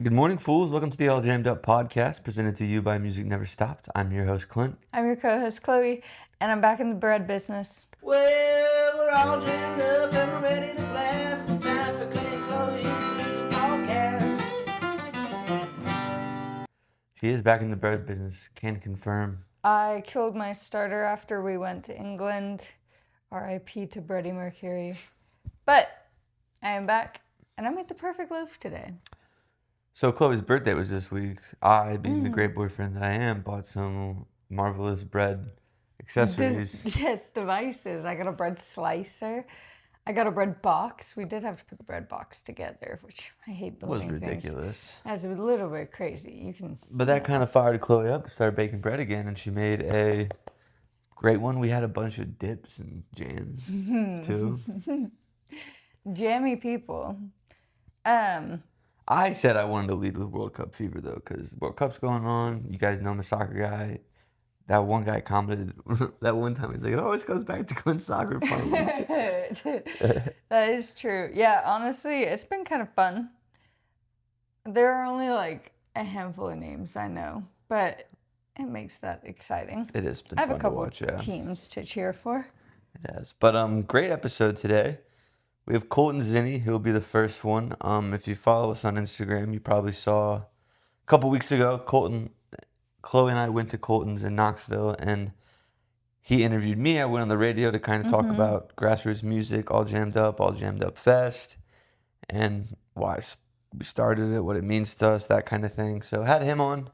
Good morning, fools. Welcome to the All Jammed Up podcast, presented to you by Music Never Stopped. I'm your host, Clint. I'm your co-host, Chloe, and I'm back in the bread business. Well, we're all jammed up and we're ready to blast. It's time for Clint Chloe's Music Podcast. She is back in the bread business. Can confirm. I killed my starter after we went to England. R.I.P. to Freddie Mercury. But I am back, and I made the perfect loaf today. So Chloe's birthday was this week. I, being the great boyfriend that I am, bought some marvelous bread accessories. Yes, devices. I got a bread slicer. I got a bread box. We did have to put the bread box together, which I hate It was building things. ridiculous. That's a little bit crazy. But that kind of fired Chloe up to start baking bread again, and she made a great one. We had a bunch of dips and jams, too. Jammy people. I said I wanted to lead with World Cup fever, though, because World Cup's going on. You guys know I'm a soccer guy. That one guy commented that one time, he's like, it always goes back to Clint's soccer playing. That is true. Yeah, honestly, it's been kind of fun. There are only like a handful of names I know, but it makes that exciting. It has been I have fun a couple to watch, yeah. teams to cheer for. It has. But great episode today. We have Colton Zenni, who'll be the first one. If you follow us on Instagram, you probably saw a couple weeks ago, Chloe and I went to Colton's in Knoxville, and he interviewed me. I went on the radio to kind of talk about grassroots music, All Jammed Up Fest, and why we started it, what it means to us, that kind of thing. So had him on.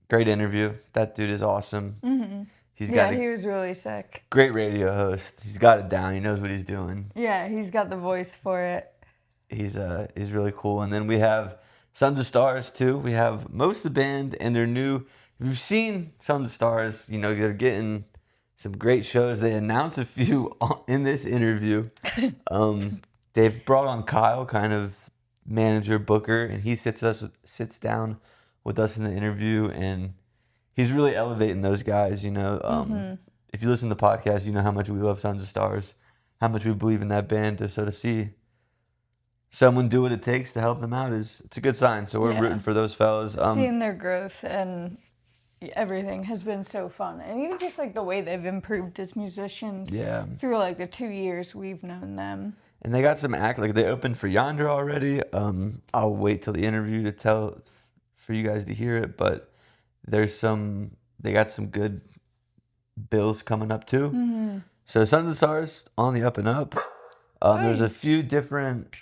Great interview. That dude is awesome. Mm-hmm. He was really sick. Great radio host. He's got it down. He knows what he's doing. Yeah, he's got the voice for it. He's really cool. And then we have Sons of Stars too. We have most of the band and their new. If you've seen Sons of Stars, you know they're getting some great shows. They announced a few in this interview. They've brought on Kyle, kind of manager booker, and he sits down with us in the interview, and he's really elevating those guys. You know, if you listen to the podcast, you know how much we love Sons of Stars, how much we believe in that band. So to see someone do what it takes to help them out it's a good sign. So we're rooting for those fellas. Seeing their growth and everything has been so fun, and even just like the way they've improved as musicians. Yeah. Through like the 2 years we've known them. And they got some they opened for Yonder already. I'll wait till the interview for you guys to hear it, but they got some good bills coming up too. Mm-hmm. So Sons of Stars on the up and up. There's a few different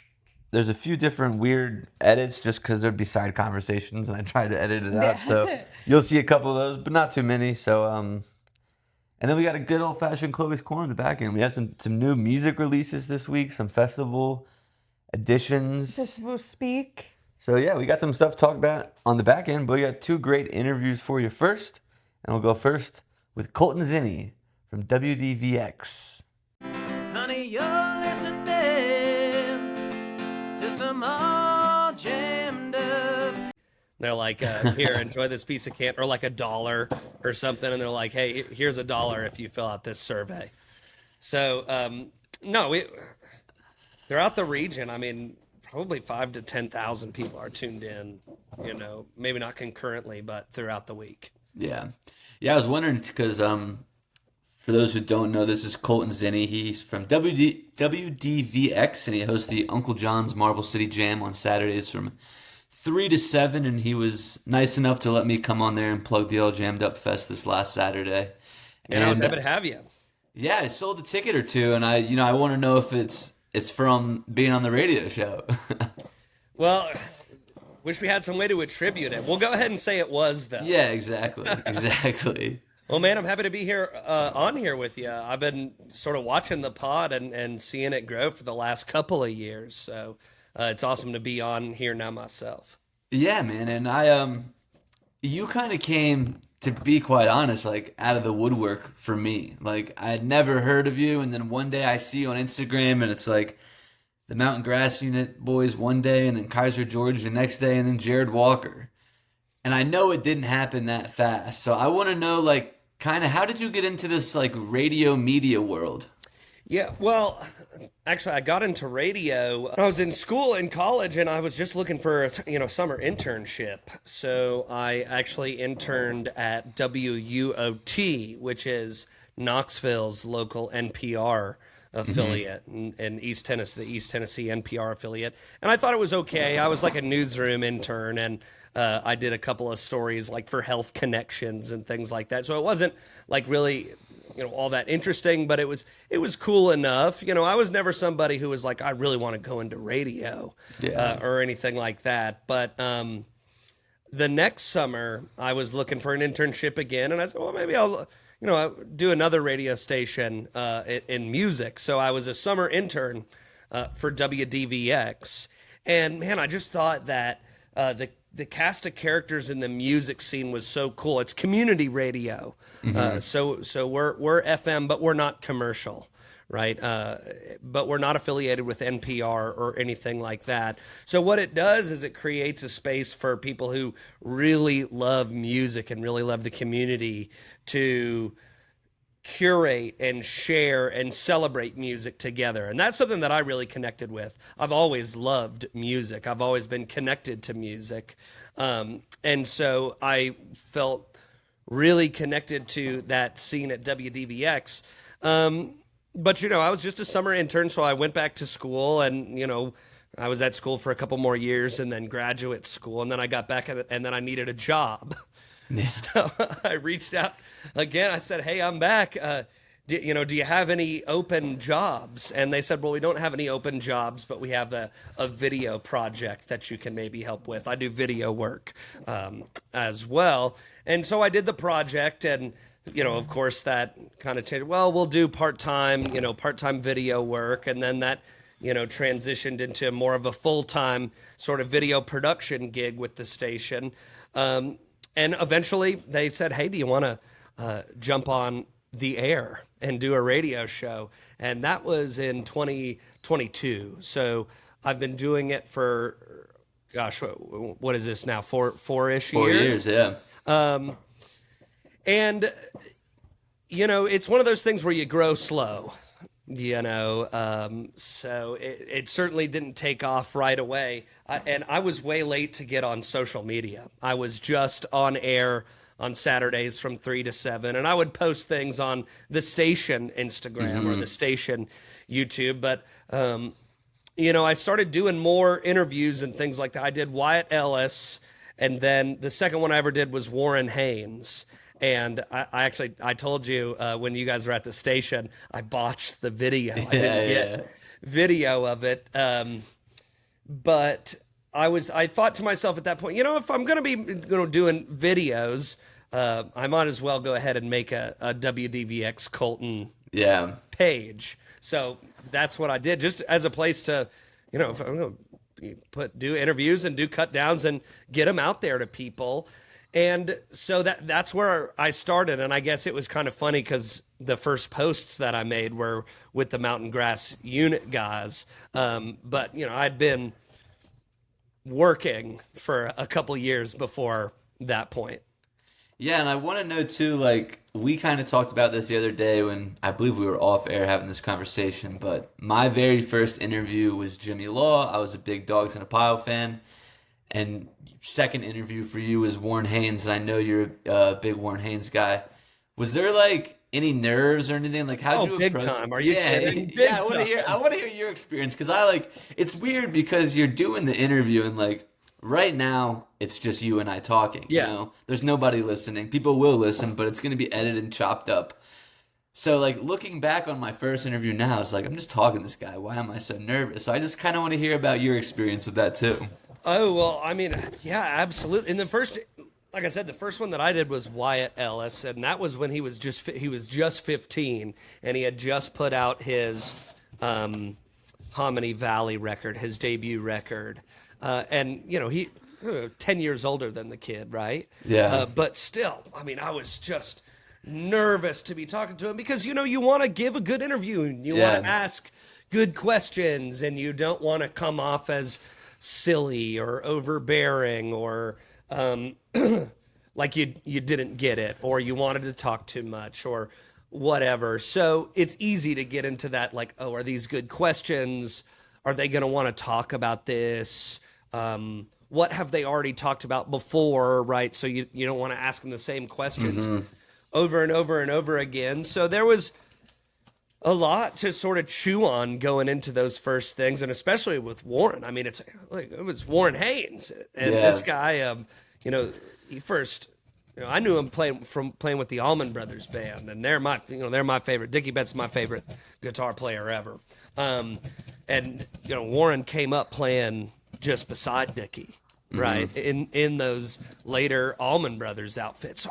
weird edits just because there'd be side conversations, and I tried to edit it out. So you'll see a couple of those, but not too many. So and then we got a good old fashioned Chloe's Corner in the back end. We have some new music releases this week, some festival editions. Festival speak. So yeah, we got some stuff to talk about on the back end, but we got two great interviews for you first. And we'll go first with Colton Zenni from WDVX. Honey, you're listening to some All Jammed Up. They're like, here, enjoy this piece of candy, or like $1 or something. And they're like, hey, here's $1 if you fill out this survey. So, throughout the region, I mean, probably 5,000 to 10,000 people are tuned in, you know, maybe not concurrently, but throughout the week. Yeah. I was wondering because for those who don't know, this is Colton Zenni. He's from WDVX, and he hosts the Uncle John's Marble City Jam on Saturdays from 3 to 7, and he was nice enough to let me come on there and plug the All Jammed Up Fest this last Saturday. And I was happy to have you. Yeah, I sold a ticket or two, and I want to know if it's from being on the radio show. Well, wish we had some way to attribute it. We'll go ahead and say it was, though. Yeah, exactly. Well, man, I'm happy to be here on here with you. I've been sort of watching the pod and seeing it grow for the last couple of years, so it's awesome to be on here now myself. Yeah, man, and you kind of came, to be quite honest, like out of the woodwork for me. Like I had never heard of you, and then one day I see you on Instagram, and it's like the Mountain Grass Unit boys one day, and then Kaiser George the next day, and then Jared Walker. And I know it didn't happen that fast, so I want to know, like, kind of how did you get into this like radio media world? Yeah, well, actually, I got into radio. I was in school in college, and I was just looking for a summer internship. So I actually interned at WUOT, which is Knoxville's local NPR affiliate in East Tennessee, the East Tennessee NPR affiliate. And I thought it was okay. I was like a newsroom intern, and I did a couple of stories like for Health Connections and things like that. So it wasn't like really all that interesting, but it was cool enough. I was never somebody who was like, I really want to go into radio or anything like that. But the next summer I was looking for an internship again, and I said, well, maybe I'll do another radio station in music. So I was a summer intern for WDVX, and man, I just thought that the cast of characters in the music scene was so cool. It's community radio, so we're FM, but we're not commercial, right? But we're not affiliated with NPR or anything like that. So what it does is it creates a space for people who really love music and really love the community to curate and share and celebrate music together. And that's something that I really connected with. I've always loved music. I've always been connected to music. And so I felt really connected to that scene at WDVX. But, I was just a summer intern, so I went back to school and, I was at school for a couple more years and then graduate school. And then I got back and then I needed a job. Yeah. So I reached out again. I said, hey, I'm back. Do you have any open jobs? And they said, well, we don't have any open jobs, but we have a video project that you can maybe help with. I do video work as well. And so I did the project, and, of course, that kind of changed. Well, we'll do part-time video work. And then that, transitioned into more of a full-time sort of video production gig with the station. And eventually they said, hey, do you want to jump on the air and do a radio show? And that was in 2022. So I've been doing it for, gosh, what is this now? Four-ish years? 4 years, yeah. And, it's one of those things where you grow slow. So it certainly didn't take off right away. And I was way late to get on social media. I was just on air on Saturdays from 3 to 7, and I would post things on the station Instagram or the station YouTube. But, I started doing more interviews and things like that. I did Wyatt Ellis, and then the second one I ever did was Warren Haynes. And I told you when you guys were at the station, I botched the video. I didn't get video of it. But I thought to myself at that point, if I'm going to be doing videos, I might as well go ahead and make a WDVX Colton page. So that's what I did, just as a place to, if I'm going to do interviews and do cut downs and get them out there to people. And so that's where I started. And I guess it was kind of funny because the first posts that I made were with the Mountain Grass unit guys. But, I'd been working for a couple years before that point. Yeah, and I want to know, too, like, we kind of talked about this the other day when I believe we were off air having this conversation. But my very first interview was Jimmy Law. I was a big Dogs in a Pile fan. And second interview for you was Warren Haynes. I know you're a big Warren Haynes guy. Was there like any nerves or anything? Like how do you big approach? Time? Are you kidding? Yeah, I want to hear your experience because it's weird because you're doing the interview and like right now it's just you and I talking. Yeah. There's nobody listening. People will listen, but it's going to be edited and chopped up. So like looking back on my first interview now, it's like I'm just talking to this guy. Why am I so nervous? So I just kind of want to hear about your experience with that too. Oh, well, I mean, yeah, absolutely. And like I said, the first one that I did was Wyatt Ellis, and that was when he was just 15, and he had just put out his Hominy Valley record, his debut record. And, he 10 years older than the kid, right? Yeah. But still, I mean, I was just nervous to be talking to him because, you want to give a good interview, and you want to ask good questions, and you don't want to come off as silly or overbearing or like you didn't get it or you wanted to talk too much or whatever. So it's easy to get into that, like, oh, are these good questions? Are they going to want to talk about this? What have they already talked about before, right? So you don't want to ask them the same questions over and over and over again. So there was a lot to sort of chew on going into those first things, and especially with Warren. I mean, it's like it was Warren Haynes, and this guy, he first, I knew him playing with the Allman Brothers Band, and they're my favorite. Dickie Betts' my favorite guitar player ever, and Warren came up playing just beside Dickie, right, in those later Allman Brothers outfits. So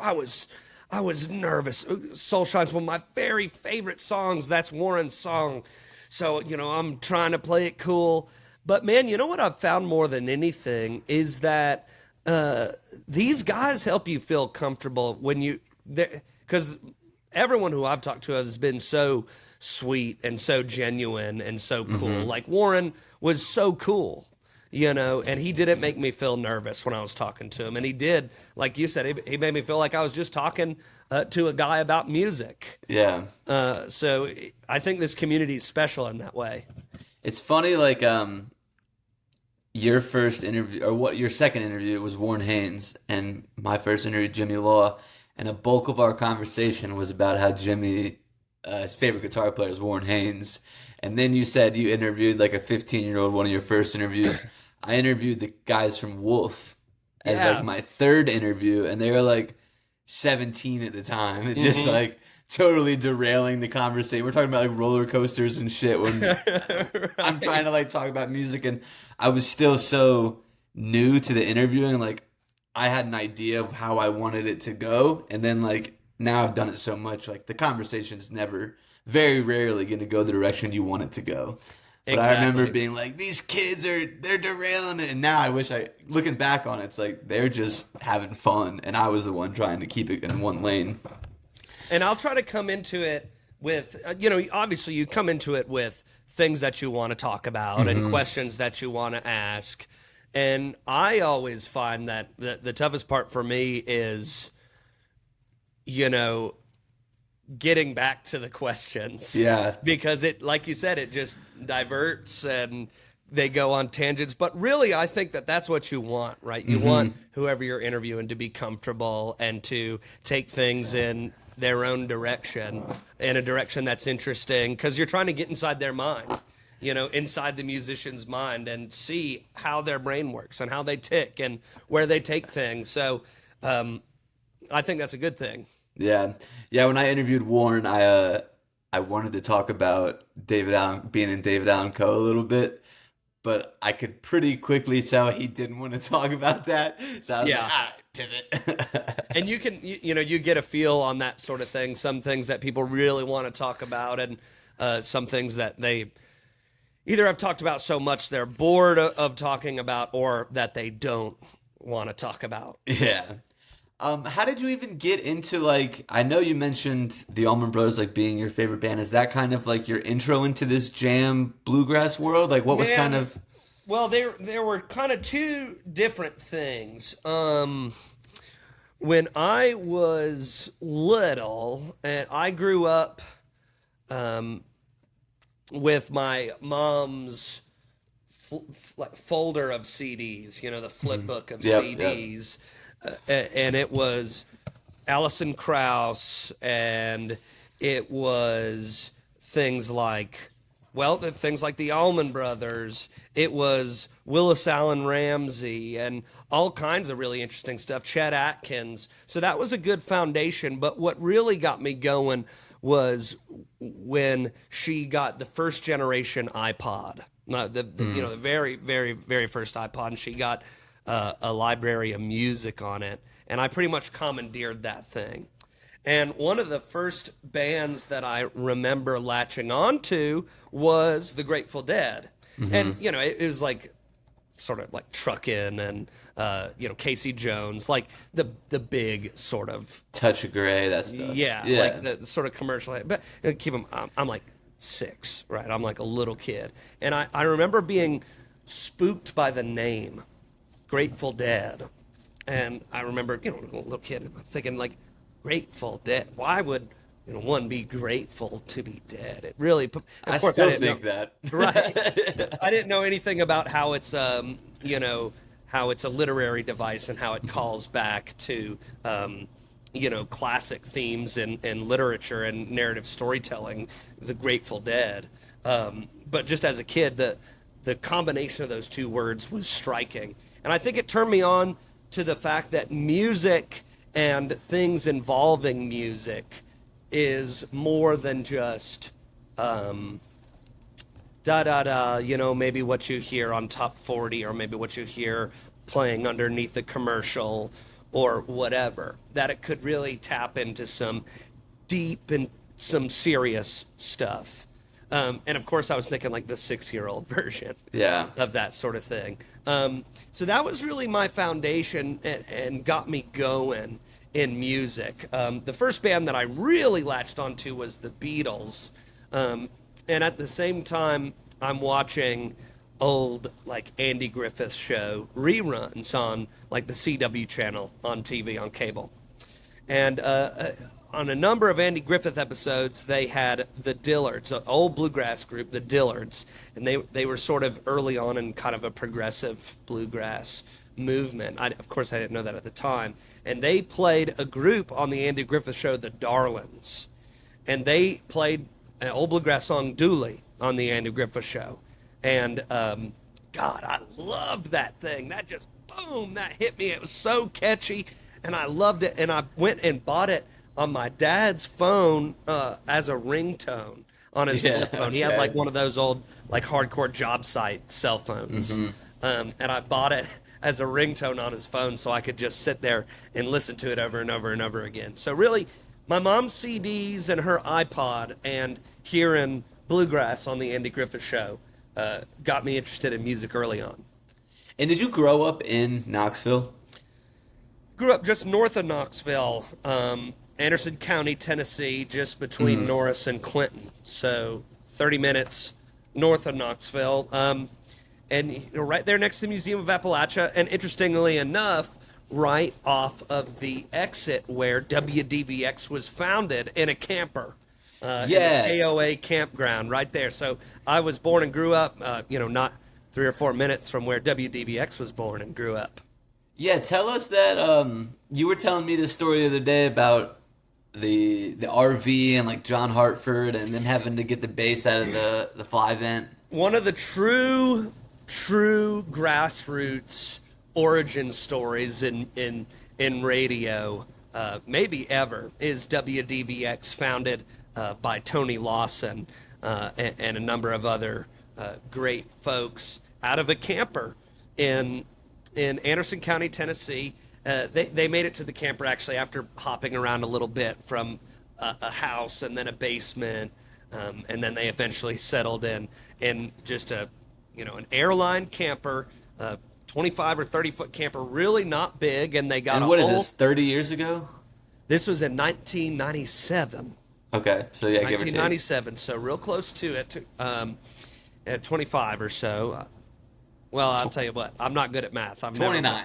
I was nervous. Soul Shine's one of my very favorite songs. That's Warren's song. So, I'm trying to play it cool. But, man, you know what I've found more than anything is that these guys help you feel comfortable because everyone who I've talked to has been so sweet and so genuine and so cool. Like, Warren was so cool. And he didn't make me feel nervous when I was talking to him. And he did, like you said, he made me feel like I was just talking to a guy about music. Yeah. So I think this community is special in that way. It's funny, like, your first interview, or your second interview was Warren Haynes, and my first interview, Jimmy Law. And a bulk of our conversation was about how Jimmy, his favorite guitar player is Warren Haynes. And then you said you interviewed like a 15-year-old, one of your first interviews. I interviewed the guys from Wolf as like my third interview, and they were like 17 at the time, and just like totally derailing the conversation. We're talking about like roller coasters and shit when I'm trying to like talk about music, and I was still so new to the interviewing. Like I had an idea of how I wanted it to go, and then like now I've done it so much, like the conversation is very rarely going to go the direction you want it to go. But I remember being like, these kids they're derailing it. And now looking back on it, it's like they're just having fun. And I was the one trying to keep it in one lane. And I'll try to come into it with, obviously you come into it with things that you want to talk about and questions that you want to ask. And I always find that the toughest part for me is, getting back to the questions. Yeah. Because it, like you said, it just diverts and they go on tangents. But really, I think that's what you want, right? You want whoever you're interviewing to be comfortable and to take things in their own direction, in a direction that's interesting, because you're trying to get inside their mind, inside the musician's mind, and see how their brain works and how they tick and where they take things. So I think that's a good thing. Yeah. When I interviewed Warren, I wanted to talk about David Allen, being in David Allen Co. a little bit, but I could pretty quickly tell he didn't want to talk about that. So I was like, all right, pivot. And you can, you get a feel on that sort of thing. Some things that people really want to talk about, and some things that they either have talked about so much they're bored of talking about, or that they don't want to talk about. Yeah. How did you even get into, like, I know you mentioned the Allman Brothers, like, being your favorite band. Is that kind of, like, your intro into this jam bluegrass world? Like, what was kind of... Well, there were kind of two different things. When I was little, and I grew up with my mom's folder of CDs, the flip book of CDs. Yep. And it was Alison Krauss, and it was things like the Allman Brothers. It was Willis Allen Ramsey and all kinds of really interesting stuff. Chet Atkins. So that was a good foundation. But what really got me going was when she got the first generation iPod, the very, very, very first iPod, and she got a library of music on it, and I pretty much commandeered that thing. And one of the first bands that I remember latching onto was the Grateful Dead. And it was like sort of like Truckin' and Casey Jones, like the big sort of Touch of Grey, that stuff. Yeah, like the sort of commercial. But keep them. I'm like 6, right? I'm like a little kid, and I remember being spooked by the name Grateful Dead. And I remember, a little kid thinking, like, Grateful Dead. Why would one, be grateful to be dead. It really, of I course, still didn't think know, that. right. I didn't know anything about how it's, how it's a literary device and how it calls back to, classic themes in literature and narrative storytelling, the Grateful Dead. But just as a kid, the combination of those two words was striking. And I think it turned me on to the fact that music and things involving music is more than just maybe what you hear on Top 40 or maybe what you hear playing underneath the commercial or whatever. That it could really tap into some deep and some serious stuff. And of course, I was thinking like the 6-year-old version of that sort of thing. So that was really my foundation and got me going in music. The first band that I really latched onto was the Beatles. And at the same time, I'm watching old like Andy Griffith's show reruns on like the CW channel on TV, on cable. And on a number of Andy Griffith episodes, they had the Dillards, an old bluegrass group, the Dillards, and they were sort of early on in kind of a progressive bluegrass movement. Of course, I didn't know that at the time. And they played a group on the Andy Griffith show, the Darlings, and they played an old bluegrass song, Dooley, on the Andy Griffith show. And God, I loved that thing. That just, boom, that hit me. It was so catchy, and I loved it. And I went and bought it on my dad's phone as a ringtone on his flip phone. He had like one of those old like hardcore job site cell phones. And I bought it as a ringtone on his phone so I could just sit there and listen to it over and over and over again. So really, my mom's CDs and her iPod and hearing bluegrass on the Andy Griffith show got me interested in music early on. And did you grow up in Knoxville? Grew up just north of Knoxville, Anderson County, Tennessee, just between Norris and Clinton. So 30 minutes north of Knoxville. And right there next to the Museum of Appalachia. And interestingly enough, right off of the exit where WDVX was founded in a camper. In the AOA campground right there. So I was born and grew up, not 3 or 4 minutes from where WDVX was born and grew up. Yeah, tell us that you were telling me this story the other day about the RV and like John Hartford and then having to get the bass out of the fly vent. One of the true grassroots origin stories in radio, maybe ever, is WDVX, founded by Tony Lawson and a number of other great folks out of a camper in Anderson County, Tennessee. They made it to the camper actually after hopping around a little bit from a house and then a basement, and then they eventually settled in just an airline camper, 25 or 30 foot camper, really not big, and they got. And what is this? 30 years ago? This was in 1997. Okay, so yeah, 1997, so real close to it, at 25 or so. Well, I'll tell you what, I'm not good at math. I'm 29.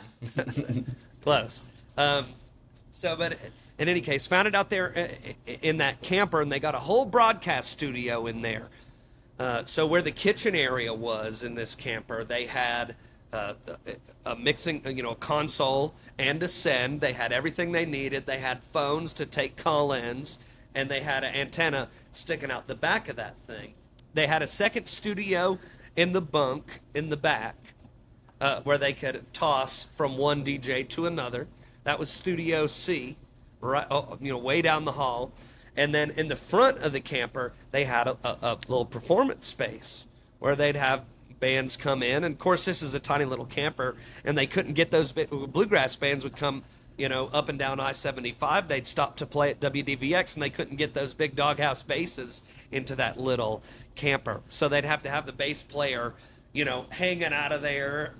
Close. But in any case, found it out there in that camper, and they got a whole broadcast studio in there. So where the kitchen area was in this camper, they had a mixing, a console and a send. They had everything they needed. They had phones to take call-ins, and they had an antenna sticking out the back of that thing. They had a second studio in the bunk in the back where they could toss from one DJ to another. That was Studio C, right? Way down the hall. And then in the front of the camper, they had a little performance space where they'd have bands come in. And of course, this is a tiny little camper, and they couldn't get those bluegrass bands would come, up and down I-75. They'd stop to play at WDVX, and they couldn't get those big doghouse basses into that little camper. So they'd have to have the bass player, hanging out of there,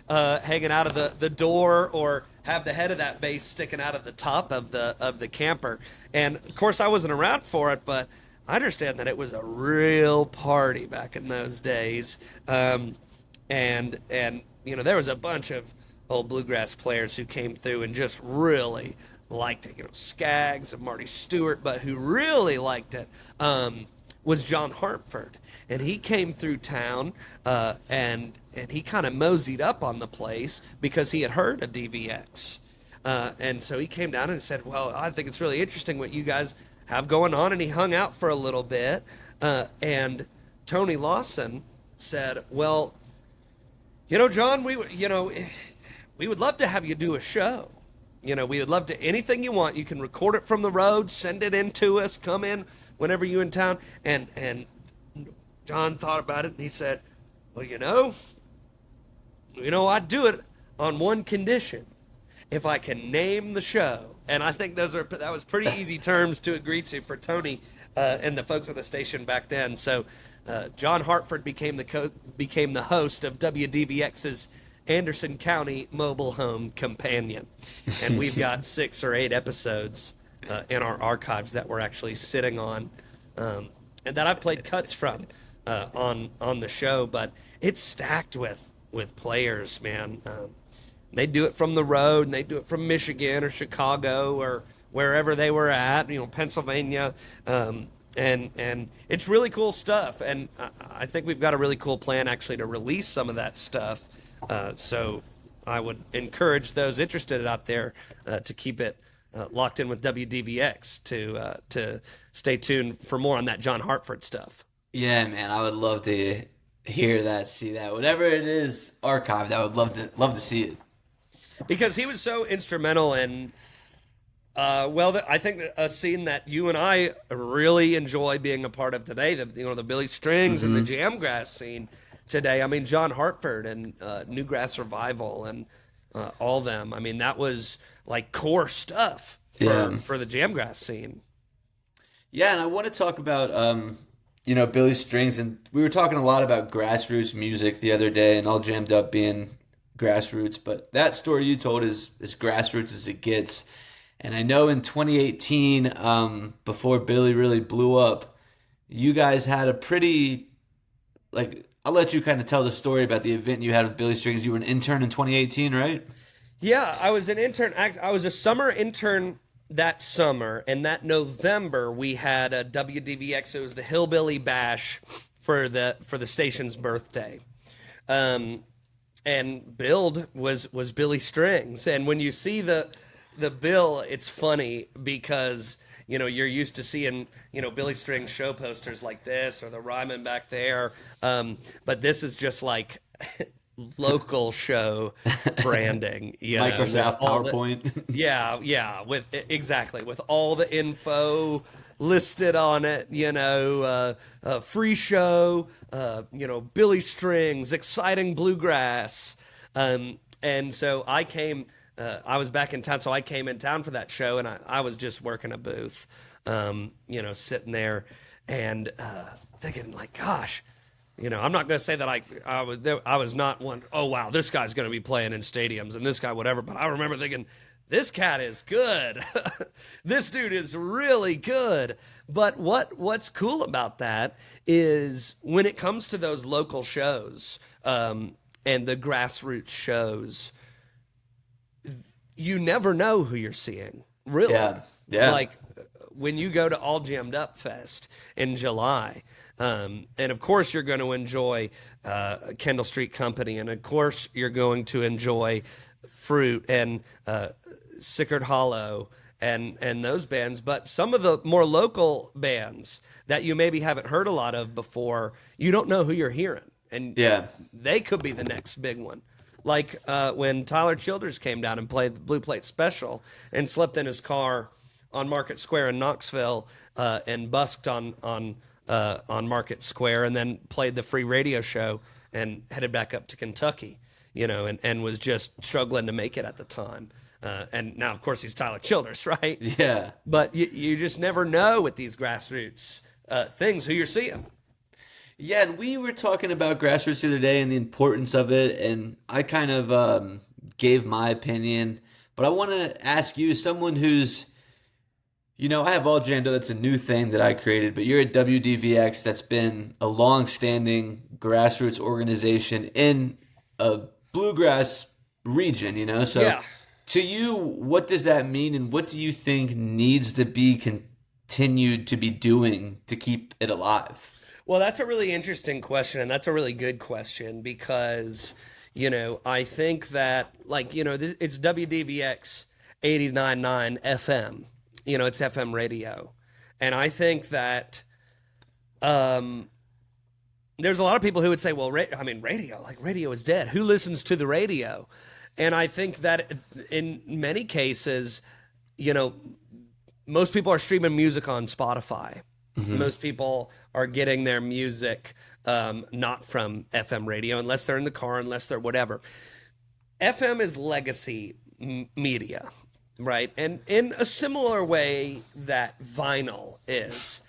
hanging out of the door, or have the head of that bass sticking out of the top of the camper. And of course, I wasn't around for it, but I understand that it was a real party back in those days. And there was a bunch of old bluegrass players who came through and just really liked it. Skaggs and Marty Stewart, but who really liked it was John Hartford. And he came through town and he kind of moseyed up on the place because he had heard of DVX. And so he came down and said, well, I think it's really interesting what you guys have going on. And he hung out for a little bit. And Tony Lawson said, well, John, we would love to have you do a show. We would love to, anything you want. You can record it from the road, send it in to us, come in whenever you're in town. And John thought about it and he said, well, I'd do it on one condition. If I can name the show. And I think that was pretty easy terms to agree to for Tony and the folks at the station back then. So John Hartford became the host of WDVX's Anderson County Mobile Home Companion. And we've got 6 or 8 episodes in our archives that we're actually sitting on and that I've played cuts from on the show. But it's stacked with players, man. They do it from the road, and they do it from Michigan or Chicago or wherever they were at, Pennsylvania. And it's really cool stuff. And I think we've got a really cool plan actually to release some of that stuff. So I would encourage those interested out there to keep it locked in with WDVX to stay tuned for more on that John Hartford stuff. Yeah, man, I would love to hear that, see that. Whatever it is archived, I would love to see it. Because he was so instrumental in, I think a scene that you and I really enjoy being a part of today, the Billy Strings and the jamgrass scene today. I mean, John Hartford and Newgrass Revival and all them. I mean, that was like core stuff for the jamgrass scene. Yeah, and I want to talk about, Billy Strings, and we were talking a lot about grassroots music the other day and All Jammed Up being grassroots, but that story you told is as grassroots as it gets. And I know in 2018, before Billy really blew up, you guys had a pretty, I'll let you kind of tell the story about the event you had with Billy Strings. You were an intern in 2018, right? Yeah, I was an intern. I was a summer intern that summer, and that November we had a WDVX. It was the Hillbilly Bash for the station's birthday. And billed was Billy Strings. And when you see the bill, it's funny because, you're used to seeing, Billy Strings show posters like this or the Ryman back there. But this is just like local show branding. Microsoft PowerPoint. Yeah, with all the info listed on it, free show, Billy Strings, exciting bluegrass. And so I came, I was back in town, so I came in town for that show, and I was just working a booth, sitting there and thinking like, gosh, I'm not going to say that I was not one, oh, wow, this guy's going to be playing in stadiums and this guy, whatever. But I remember thinking, this cat is good. This dude is really good. But what's cool about that is when it comes to those local shows and the grassroots shows, you never know who you're seeing, really. Yeah. Like when you go to All Jammed Up Fest in July, and of course you're going to enjoy Kendall Street Company, and of course you're going to enjoy Fruit and Sickard Hollow and those bands, but some of the more local bands that you maybe haven't heard a lot of before, you don't know who you're hearing, and they could be the next big one. Like when Tyler Childers came down and played the Blue Plate Special and slept in his car on Market Square in Knoxville and busked on Market Square, and then played the free radio show and headed back up to Kentucky, and was just struggling to make it at the time. And now, of course, he's Tyler Childers, right? Yeah. But you just never know with these grassroots things who you're seeing. Yeah, and we were talking about grassroots the other day and the importance of it, and I kind of gave my opinion. But I want to ask you, someone who's, I have All Jammed Up, that's a new thing that I created, but you're at WDVX, that's been a long-standing grassroots organization in a bluegrass region, so... Yeah. To you, what does that mean, and what do you think needs to be continued to be doing to keep it alive? Well, that's a really interesting question, and that's a really good question because, I think that, like, it's WDVX 89.9 FM. It's FM radio. And I think that there's a lot of people who would say, well, radio is dead. Who listens to the radio? And I think that in many cases, most people are streaming music on Spotify. Mm-hmm. Most people are getting their music not from FM radio, unless they're in the car, unless they're whatever. FM is legacy media, right? And in a similar way that vinyl is,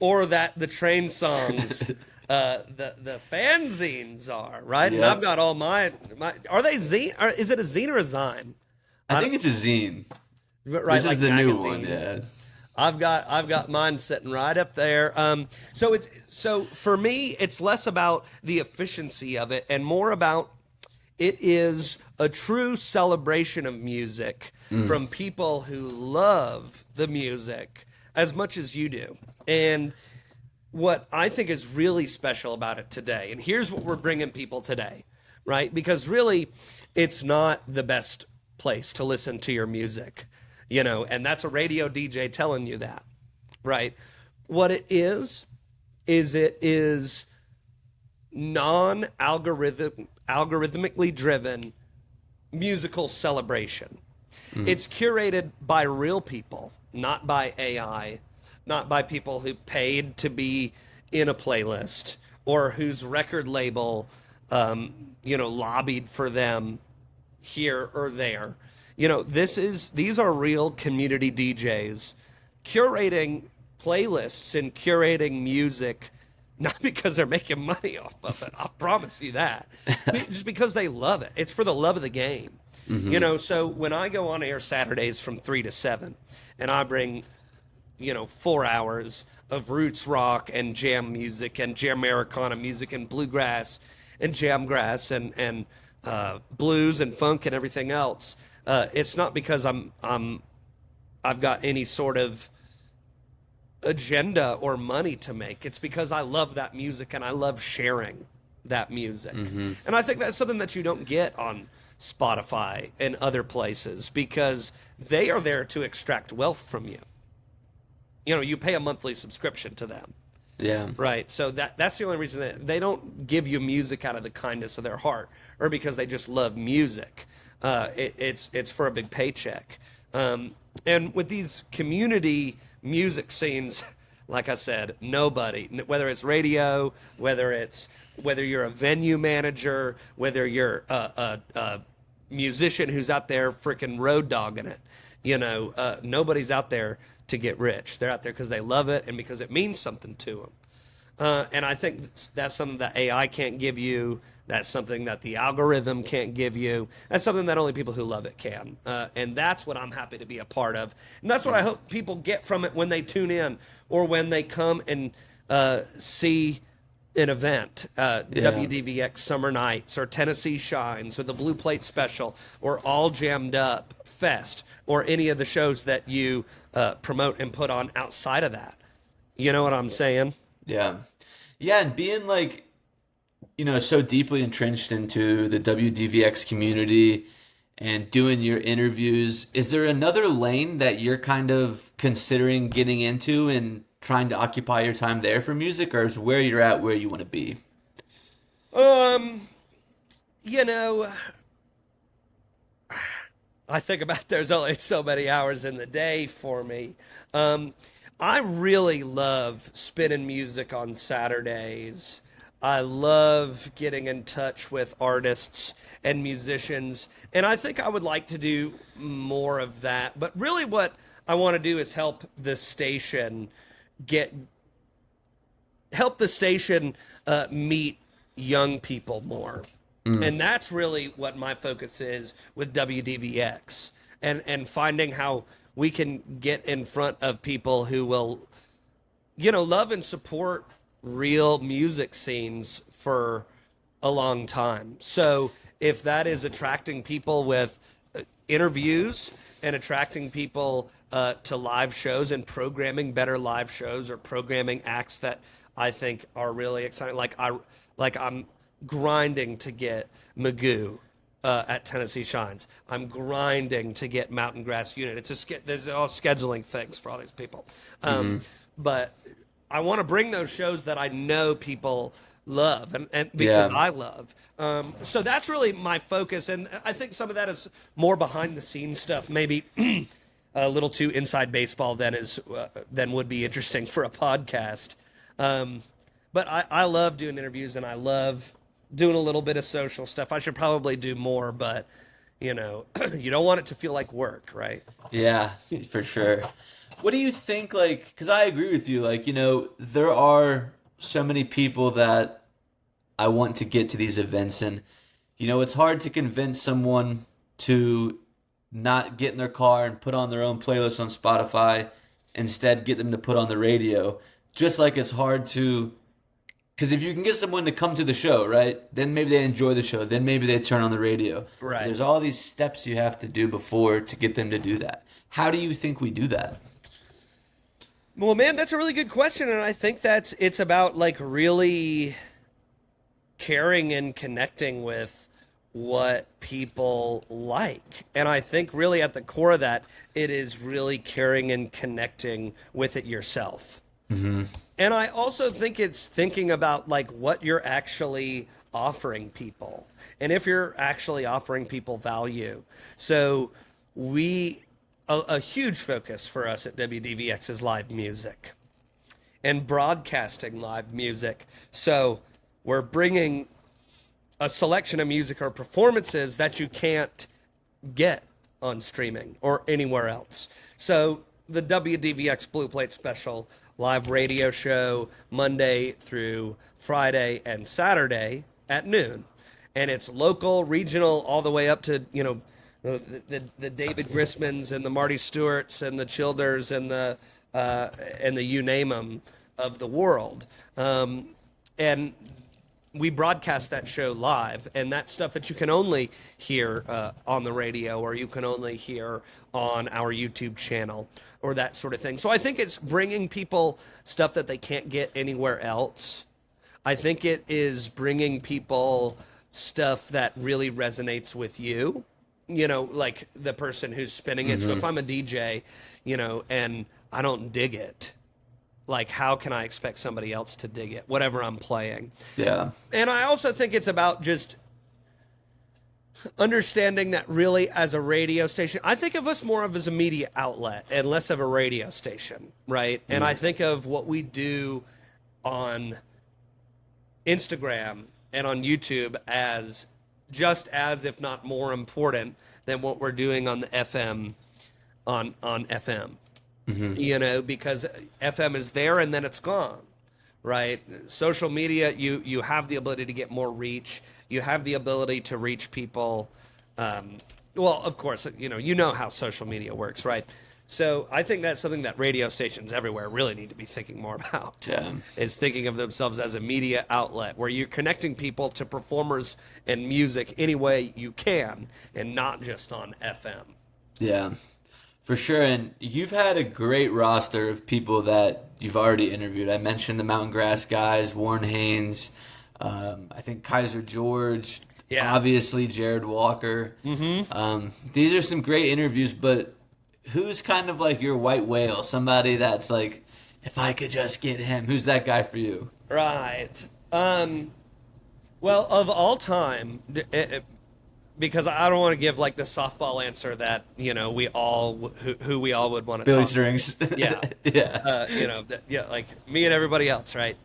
or that the train songs, the fanzines are, right? Yep. And I've got all my are they zine? Is it a zine or a zine? I think it's a zine. Right, this is the magazine. new one, yeah. I've got mine sitting right up there. So for me, it's less about the efficiency of it and more about it is a true celebration of music from people who love the music as much as you do. And what I think is really special about it today, and here's what we're bringing people today, right? Because really, it's not the best place to listen to your music. And that's a radio DJ telling you that, right? What it is it is non-algorithmically driven musical celebration. It's curated by real people, not by AI, not by people who paid to be in a playlist or whose record label, lobbied for them here or there. These are real community DJs curating playlists and curating music, not because they're making money off of it. I promise you that. Just because they love it. It's for the love of the game. Mm-hmm. So when I go on air Saturdays from 3 to 7 and I bring, 4 hours of roots rock and jam music and jam Americana music and bluegrass and jamgrass and blues and funk and everything else, it's not because I've got any sort of agenda or money to make. It's because I love that music and I love sharing that music. Mm-hmm. And I think that's something that you don't get on Spotify and other places because they are there to extract wealth from you. You pay a monthly subscription to them. Yeah. Right. So that's the only reason that they don't give you music out of the kindness of their heart or because they just love music. It's for a big paycheck. And with these community music scenes, like I said, nobody, whether it's radio, whether you're a venue manager, whether you're a musician who's out there freaking road dogging it, nobody's out there to get rich. They're out there because they love it and because it means something to them. And I think that's something that AI can't give you. That's something that the algorithm can't give you. That's something that only people who love it can. And that's what I'm happy to be a part of. And that's what I hope people get from it when they tune in or when they come and see an event, WDVX Summer Nights or Tennessee Shines or the Blue Plate Special or All Jammed Up Fest or any of the shows that you promote and put on outside of that. You know what I'm saying? Yeah. Yeah, and being so deeply entrenched into the WDVX community and doing your interviews, is there another lane that you're kind of considering getting into and trying to occupy your time there for music, or is where you're at where you want to be? I think about there's only so many hours in the day for me. I really love spinning music on Saturdays. I love getting in touch with artists and musicians, and I think I would like to do more of that. But really what I want to do is help the station meet young people more. And that's really what my focus is with WDVX and finding how we can get in front of people who will, love and support real music scenes for a long time. So if that is attracting people with interviews and attracting people to live shows and programming better live shows or programming acts that I think are really exciting. I'm grinding to get Magoo at Tennessee Shines. I'm grinding to get Mountain Grass Unit. There's all scheduling things for all these people. But I want to bring those shows that I know people love and because I love. So that's really my focus, and I think some of that is more behind the scenes stuff, maybe a little too inside baseball than would be interesting for a podcast. But I love doing interviews, and I love doing a little bit of social stuff. I should probably do more, but you don't want it to feel like work, right? Yeah, for sure. What do you think, because I agree with you, there are so many people that I want to get to these events, and, it's hard to convince someone to not get in their car and put on their own playlist on Spotify, instead get them to put on the radio. Just like it's hard to, because if you can get someone to come to the show, right, then maybe they enjoy the show, then maybe they turn on the radio. Right. There's all these steps you have to do before to get them to do that. How do you think we do that? Well, man, that's a really good question, and I think it's about really caring and connecting with what people like. And I think really at the core of that, it is really caring and connecting with it yourself. Mm-hmm. And I also think it's thinking about what you're actually offering people, and if you're actually offering people value. So a huge focus for us at WDVX is live music and broadcasting live music. So we're bringing a selection of music or performances that you can't get on streaming or anywhere else. So the WDVX Blue Plate Special live radio show Monday through Friday and Saturday at noon. And it's local, regional, all the way up to, the David Grismans and the Marty Stewarts and the Childers and the you name them of the world. And we broadcast that show live, and that's stuff that you can only hear on the radio, or you can only hear on our YouTube channel, or that sort of thing. So I think it's bringing people stuff that they can't get anywhere else. I think it is bringing people stuff that really resonates with you, like the person who's spinning it. So if I'm a DJ, and I don't dig it, how can I expect somebody else to dig it, whatever I'm playing? Yeah. And I also think it's about just understanding that really as a radio station, I think of us more of as a media outlet and less of a radio station, right? And I think of what we do on Instagram and on YouTube as just as, if not more important than what we're doing on the FM, on FM. Because FM is there and then it's gone, right? Social media, you have the ability to get more reach. You have the ability to reach people. Well, of course, you know how social media works, right? So I think that's something that radio stations everywhere really need to be thinking more about, is thinking of themselves as a media outlet where you're connecting people to performers and music any way you can and not just on FM. Yeah. For sure, and you've had a great roster of people that you've already interviewed. I mentioned the Mountain Grass guys, Warren Haynes, I think Kaiser George, obviously Jared Walker. These are some great interviews, but who's kind of like your white whale? Somebody that's like, if I could just get him, who's that guy for you? Right. Well, of all time, because I don't want to give the softball answer that we all who we all would want to Billy talk Strings. to. Yeah. Like me and everybody else, right?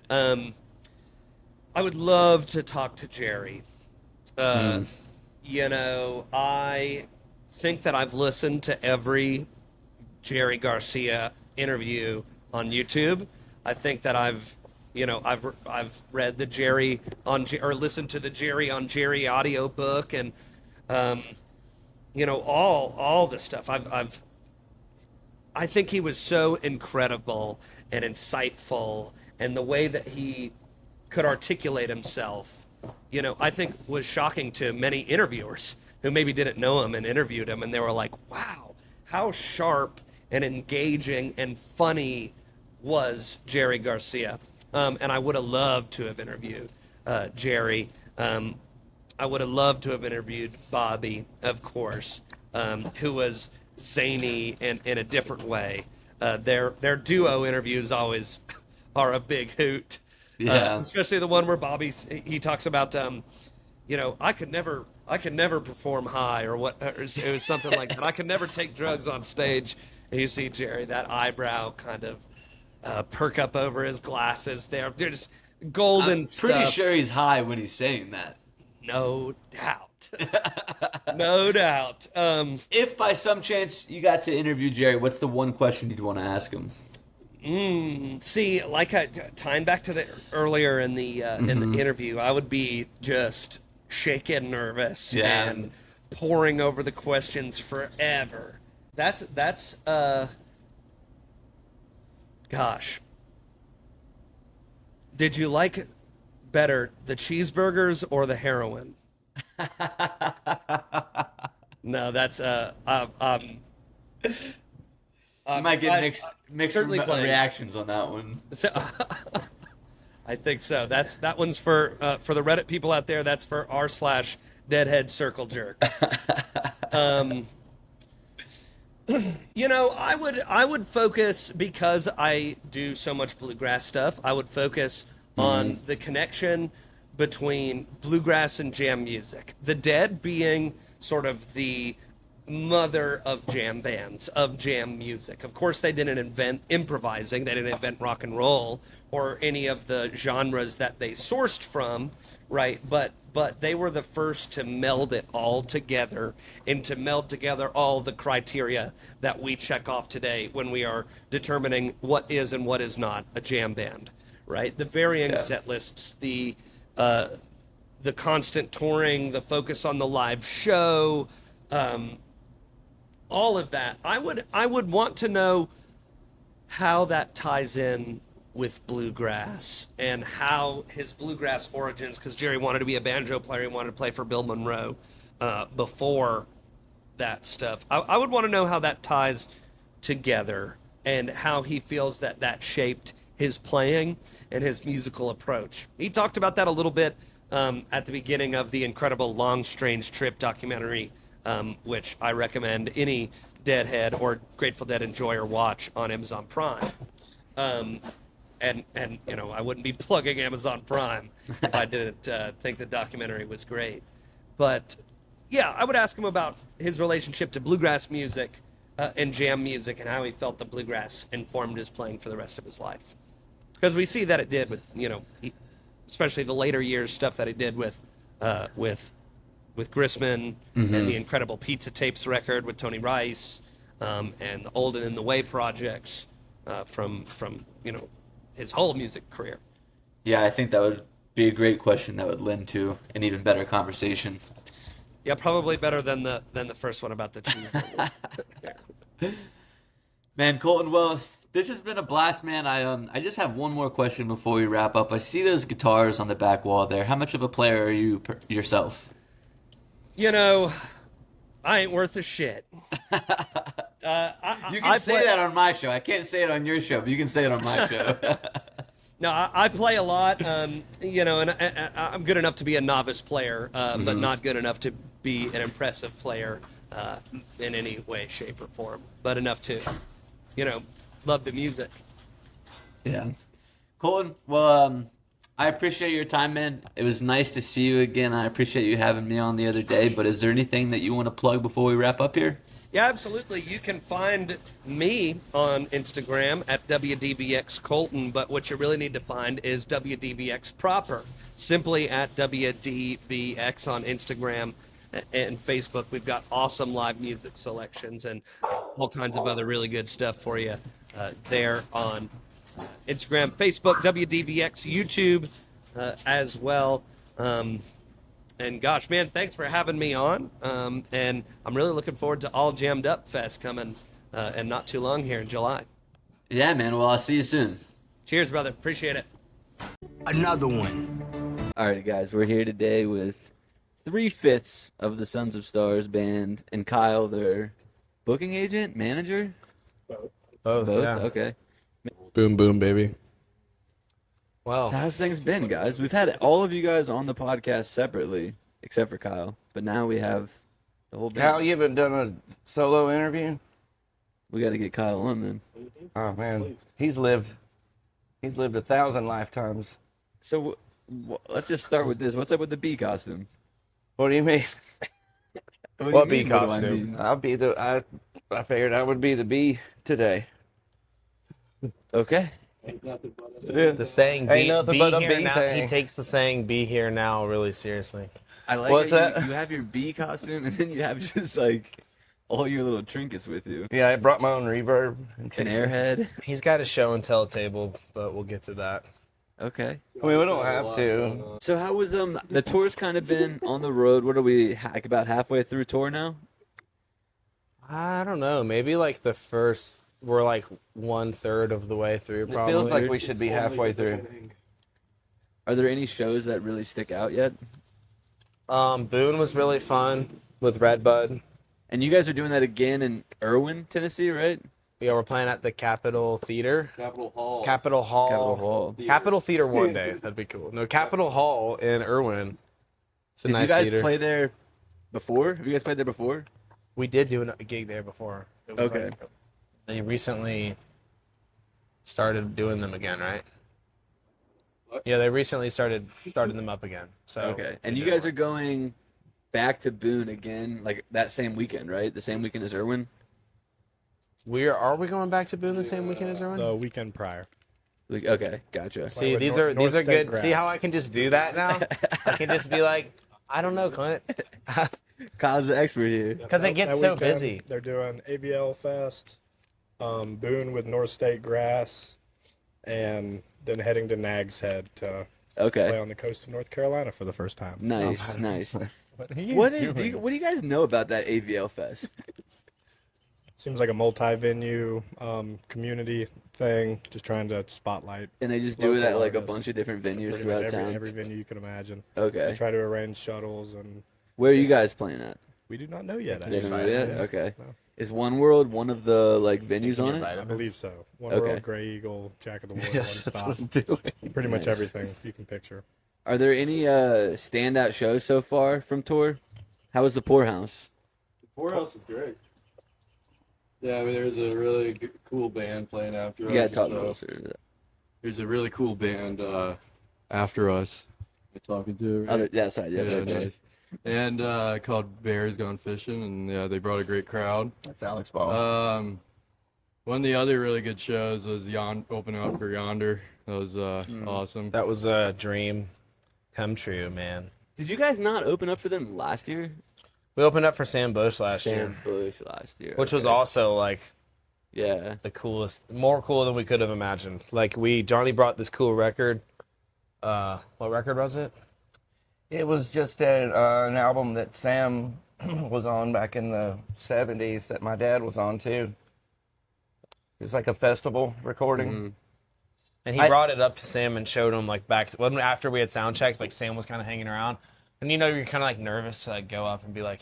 I would love to talk to Jerry. I think that I've listened to every Jerry Garcia interview on YouTube. I think that I've read the Jerry or listened to the Jerry on Jerry audio book, and all the stuff. I think he was so incredible and insightful, and the way that he could articulate himself, I think was shocking to many interviewers who maybe didn't know him and interviewed him, and they were like, wow, how sharp and engaging and funny was Jerry Garcia. And I would have loved to have interviewed Jerry. I would have loved to have interviewed Bobby, of course, who was zany and in a different way. Their duo interviews always are a big hoot. Yeah. Especially the one where he talks about, I could never perform high, or what, or it was something like that. I could never take drugs on stage. And you see Jerry, that eyebrow kind of perk up over his glasses. They're just golden stuff. Pretty sure he's high when he's saying that. No doubt. No doubt. If by some chance you got to interview Jerry, what's the one question you'd want to ask him? See, like tying back to the earlier in the interview, I would be just shaken, nervous, and poring over the questions forever. That's gosh. Did you like better the cheeseburgers or the heroin? No, that's You might get mixed reactions on that one. So, I think so. That one's for the Reddit people out there. That's for r/deadhead circle jerk. I would focus, because I do so much bluegrass stuff. I would focus on the connection between bluegrass and jam music. The Dead being sort of the mother of jam bands, of jam music. Of course, they didn't invent improvising. They didn't invent rock and roll or any of the genres that they sourced from, right? But they were the first to meld it all together and to meld together all the criteria that we check off today when we are determining what is and what is not a jam band, right? The varying set lists, the constant touring, the focus on the live show, all of that. I would want to know how that ties in with bluegrass and how his bluegrass origins, because Jerry wanted to be a banjo player. He wanted to play for Bill Monroe before that stuff. I would want to know how that ties together and how he feels that shaped his playing and his musical approach. He talked about that a little bit at the beginning of the incredible Long Strange Trip documentary, which I recommend any Deadhead or Grateful Dead enjoyer watch on Amazon Prime. And I wouldn't be plugging Amazon Prime if I didn't think the documentary was great. But yeah, I would ask him about his relationship to bluegrass music and jam music, and how he felt the bluegrass informed his playing for the rest of his life. Because we see that it did with, especially the later years stuff that he did with Grisman and the incredible Pizza Tapes record with Tony Rice, and the Old and in the Way projects from his whole music career. Yeah, I think that would be a great question that would lend to an even better conversation. Yeah, probably better than the first one about the cheeseburger. Man, Colton, well, this has been a blast, man. I just have one more question before we wrap up. I see those guitars on the back wall there. How much of a player are you yourself? I ain't worth a shit. You can say that on my show. I can't say it on your show, but you can say it on my show. No, I play a lot, and I'm good enough to be a novice player, but not good enough to be an impressive player in any way, shape, or form. But enough to, love the music. Yeah. Colton, well, I appreciate your time, man. It was nice to see you again. I appreciate you having me on the other day, but is there anything that you want to plug before we wrap up here? Yeah, absolutely. You can find me on Instagram at WDVX Colton, but what you really need to find is WDVX proper. Simply at WDVX on Instagram and Facebook. We've got awesome live music selections and all kinds of other really good stuff for you there on Instagram, Facebook, WDVX, YouTube as well. And gosh, man, thanks for having me on. And I'm really looking forward to All Jammed Up Fest coming and not too long here in July. Yeah, man. Well, I'll see you soon. Cheers, brother. Appreciate it. Another one. All right, guys, we're here today with 3/5 of the Sons of Stars band, and Kyle, their booking agent, manager. Both. Yeah. Okay. Boom, boom, baby. Well, So how's things been, guys? We've had all of you guys on the podcast separately, except for Kyle, but now we have the whole band. Kyle, you haven't done a solo interview? We got to get Kyle on then. Oh man, he's lived 1,000 lifetimes. So let's just start with this. What's up with the bee costume? What do you mean? What bee What do I costume? mean? I'll be I figured I would be the bee today. Okay. the saying Ain't "be, nothing be but a here bee now." thing. He takes the saying "be here now" really seriously. I like What's that? that? You have your bee costume, and then you have just like all your little trinkets with you. Yeah, I brought my own reverb. An airhead. He's got a show and tell table, but we'll get to that. Okay. I mean, we don't have to. So how was the tour's kind of been on the road? What are we like about halfway through tour now? I don't know. Maybe like we're like 1/3 of the way through. It Probably. feels like we should be halfway through. Are there any shows that really stick out yet? Boone was really fun with Redbud. And you guys are doing that again in Irwin, Tennessee, right? Yeah, we're playing at the Capitol Theater. Capitol Hall. Capitol Hall. Capitol Hall. Capitol Theater one day. That'd be cool. No, Capitol Hall in Irwin. It's a Did nice you guys theater. play there before? Have you guys played there before? We did do a gig there before. It was Okay. like, they recently started doing them again, right? Yeah, they recently started them up again. So Okay. And you guys are going back to Boone again, like that same weekend, right? The same weekend as Irwin? are we going back to Boone the same weekend as Irwin? The weekend prior. Like, okay, gotcha. See, with these North are State good. grass. See how I can just do that now? I can just be like, I don't know, Clint. Kyle's the expert here. Because it gets That so weekend, busy. They're doing AVL Fest, Boone with North State Grass, and then heading to Nags Head to play Okay. on the coast of North Carolina for the first time. Nice, nice. What What do you guys know about that AVL Fest? Seems like a multi-venue community thing, just trying to spotlight And they just do it at Local like a artists. bunch of different venues pretty throughout much town. every venue you can imagine. Okay. They try to arrange shuttles, and Where are you guys playing at? we do not know yet. You don't know yet? Yes. Okay. No, Is One World one of the like venues on it? I believe so. One Okay. World, Gray Eagle, Jack of the Woods, Yes, One that's Stop. what I'm doing. Pretty much Nice. everything you can picture. Are there any standout shows so far from tour? How was the Poorhouse? Poorhouse is great. Yeah, I mean, there's a really cool band playing after You us. gotta talk so closer. There's a really cool band after us. I'm talking to. Right? Other, yeah, sorry. Yeah, Yeah, okay. nice. And called Bears Gone Fishing, and yeah, they brought a great crowd. That's Alex Ball. One of the other really good shows was opening up for Yonder. That was awesome. That was a dream come true, man. Did you guys not open up for them last year? We opened up for Sam Bush last year, Sam Bush last year. which was okay. also like Yeah. the coolest, more cool than we could have imagined. Like Johnny brought this cool record. What record was it? It was just an album that Sam was on back in the 70s that my dad was on too. It was like a festival recording. Mm-hmm. And he brought it up to Sam and showed him like after we had sound checked, like Sam was kind of hanging around, and you're kind of like nervous to like go up and be like,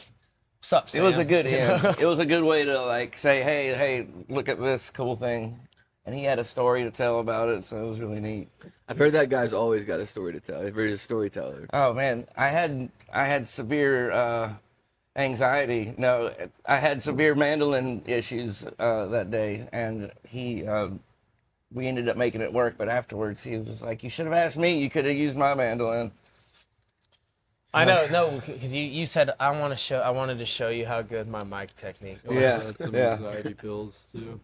"What's up, Sam?" It was a good end. It was a good way to like say, hey, look at this cool thing. And he had a story to tell about it, so it was really neat. I've heard that guy's always got a story to tell. He's a storyteller. Oh man, I had severe anxiety. No, I had severe mandolin issues that day, and we ended up making it work. But afterwards, he was like, "You should have asked me. You could have used my mandolin." I know, no, because you said I wanted to show you how good my mic technique was. Yeah. Had some Yeah. anxiety pills too.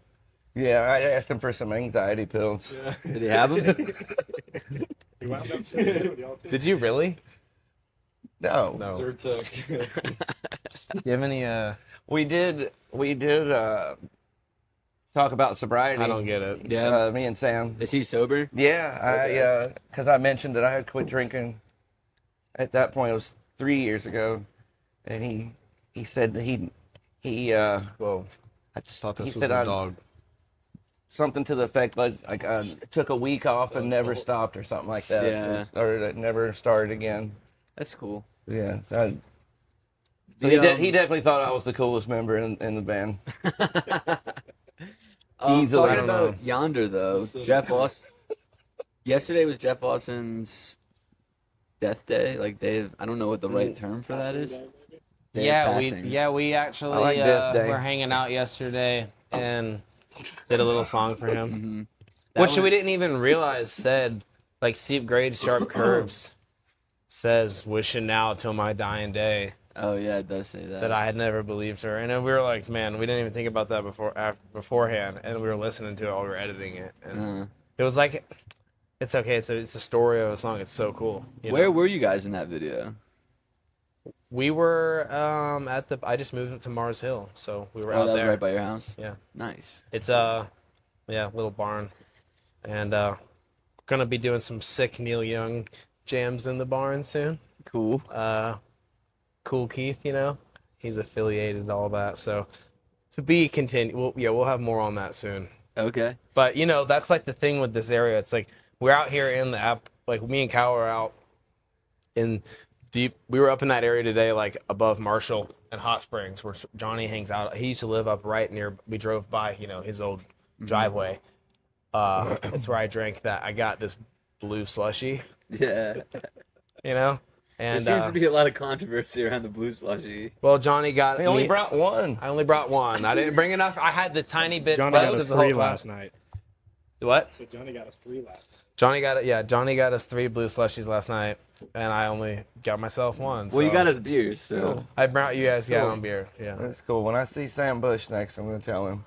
Yeah, I asked him for some anxiety pills. Yeah. Did he have them? You wound up sitting with y'all too? Did you really? No, No. Zyrtec. Do you have any? we did talk about sobriety. I don't get it. Yeah. Me and Sam. Is he sober? Yeah, because I mentioned that I had quit drinking. At that point, it was 3 years ago, and he said that he Whoa. I just Thought this he was said a I- dog. something to the effect was like took a week off and never stopped or something like that. Yeah. Or that never started again. That's cool. Yeah, so So he definitely thought I was the coolest member in the band. Easily. Talking about Yonder though, Jeff Austin. Yesterday was Jeff Austin's death day. Like I don't know what the right term for that is. Day of passing. We actually like Death Day. were hanging out yesterday and did a little song for him, Mm-hmm. which we didn't even realize said like steep grades, sharp curves. Says wishing now till my dying day. Oh yeah, it does say that. That I had never believed her, and then we were like, man, we didn't even think about that beforehand, and we were listening to it while we were editing it, and it was like, it's okay, it's a story of a song. It's so cool. Where were you guys in that video? We were I just moved to Mars Hill, so we were out that was there. right by your house. Yeah, Nice. it's little barn, and gonna be doing some sick Neil Young jams in the barn soon. Cool. Cool Keith, he's affiliated and all that. So to be continued, we'll have more on that soon. Okay. But that's like the thing with this area. It's like we're out here in the app. Like me and Kyle are out in deep. We were up in that area today, like above Marshall and Hot Springs, where Johnny hangs out. He used to live up right near. We drove by, his old driveway. It's where I drank that. I got this Blue Slushee. Yeah. And there seems to be a lot of controversy around the Blue Slushee. Well, Johnny got. He only brought one. I only brought one. I didn't bring enough. I had the tiny bit. Johnny left got us of the whole 3 glass. last night. What? So Johnny got us 3 last night. Johnny got us 3 Blue Slushies last night, and I only got myself one. Well, you got us beers, so. I brought you guys on beer. Yeah. That's cool. When I see Sam Bush next, I'm going to tell him.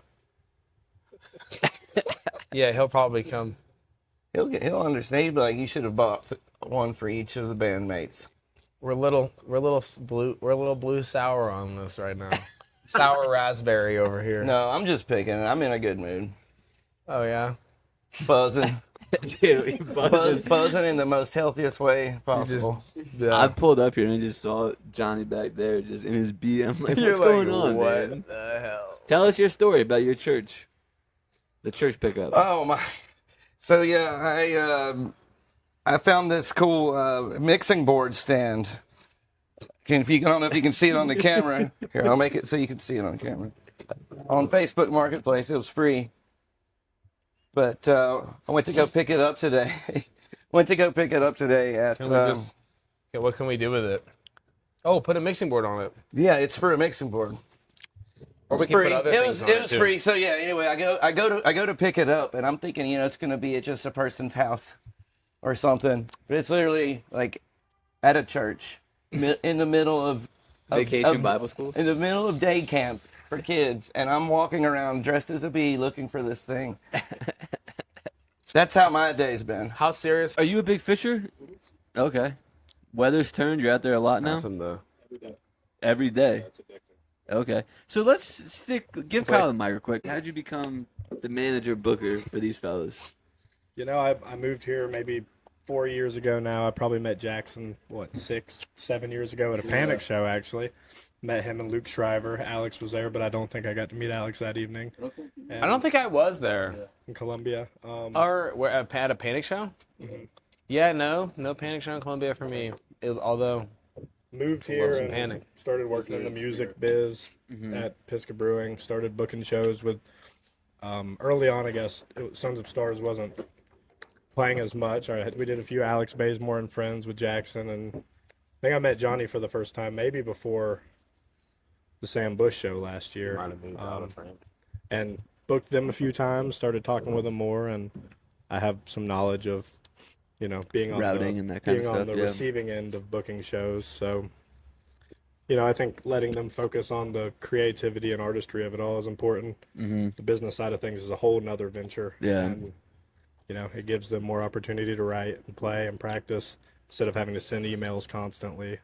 Yeah, he'll probably come. He'll understand. He'll be like, you should have bought one for each of the bandmates. We're a little blue sour on this right now. Sour raspberry over here. No, I'm just picking. I'm in a good mood. Oh yeah. Buzzing. Dude, buzzing in the most healthiest way possible. I pulled up here and I just saw Johnny back there just in his BM. Like, what's going on, man? What the hell? Tell us your story about your church. The church pickup. Oh my! So yeah, I found this cool mixing board stand. I don't know if you can see it on the camera. Here, I'll make it so you can see it on camera. On Facebook Marketplace, it was free. But I went to go pick it up today. At. What can we do with it? Oh, put a mixing board on it. Yeah, it's for a mixing board. Or we It's can free. put other things on It was too. free. So yeah. Anyway, I go to pick it up, and I'm thinking, it's going to be at just a person's house or something. But it's literally like at a church in the middle of Vacation Bible school. In the middle of day camp for kids, and I'm walking around dressed as a bee looking for this thing. That's how my day's been. How serious? Are you a big fisher? Okay. Weather's turned. You're out there a lot now? Awesome though. Every day. Okay. So let's give Kyle the mic real quick. How did you become the manager booker for these fellas? I moved here maybe 4 years ago now. I probably met Jackson, 6, 7 years ago at a Panic show, actually. Met him and Luke Shriver. Alex was there, but I don't think I got to meet Alex that evening. I don't think I was there. In Columbia. Or at a Panic show? Mhm. Yeah, no Panic show in Columbia for me. Although Moved here some and Panic. started working in the music biz at Pisgah Brewing. Started booking shows with, early on, I guess, Sons of Stars wasn't playing as much. We did a few Alex Bazemore and Friends with Jackson, and I think I met Johnny for the first time, maybe before the Sam Bush show last year. Might have moved out of frame. And booked them a few times, started talking with them more, and I have some knowledge of, being on routing and that kind of stuff, the receiving end of booking shows. So, I think letting them focus on the creativity and artistry of it all is important. Mm-hmm. The business side of things is a whole nother venture. Yeah. And, it gives them more opportunity to write and play and practice instead of having to send emails constantly.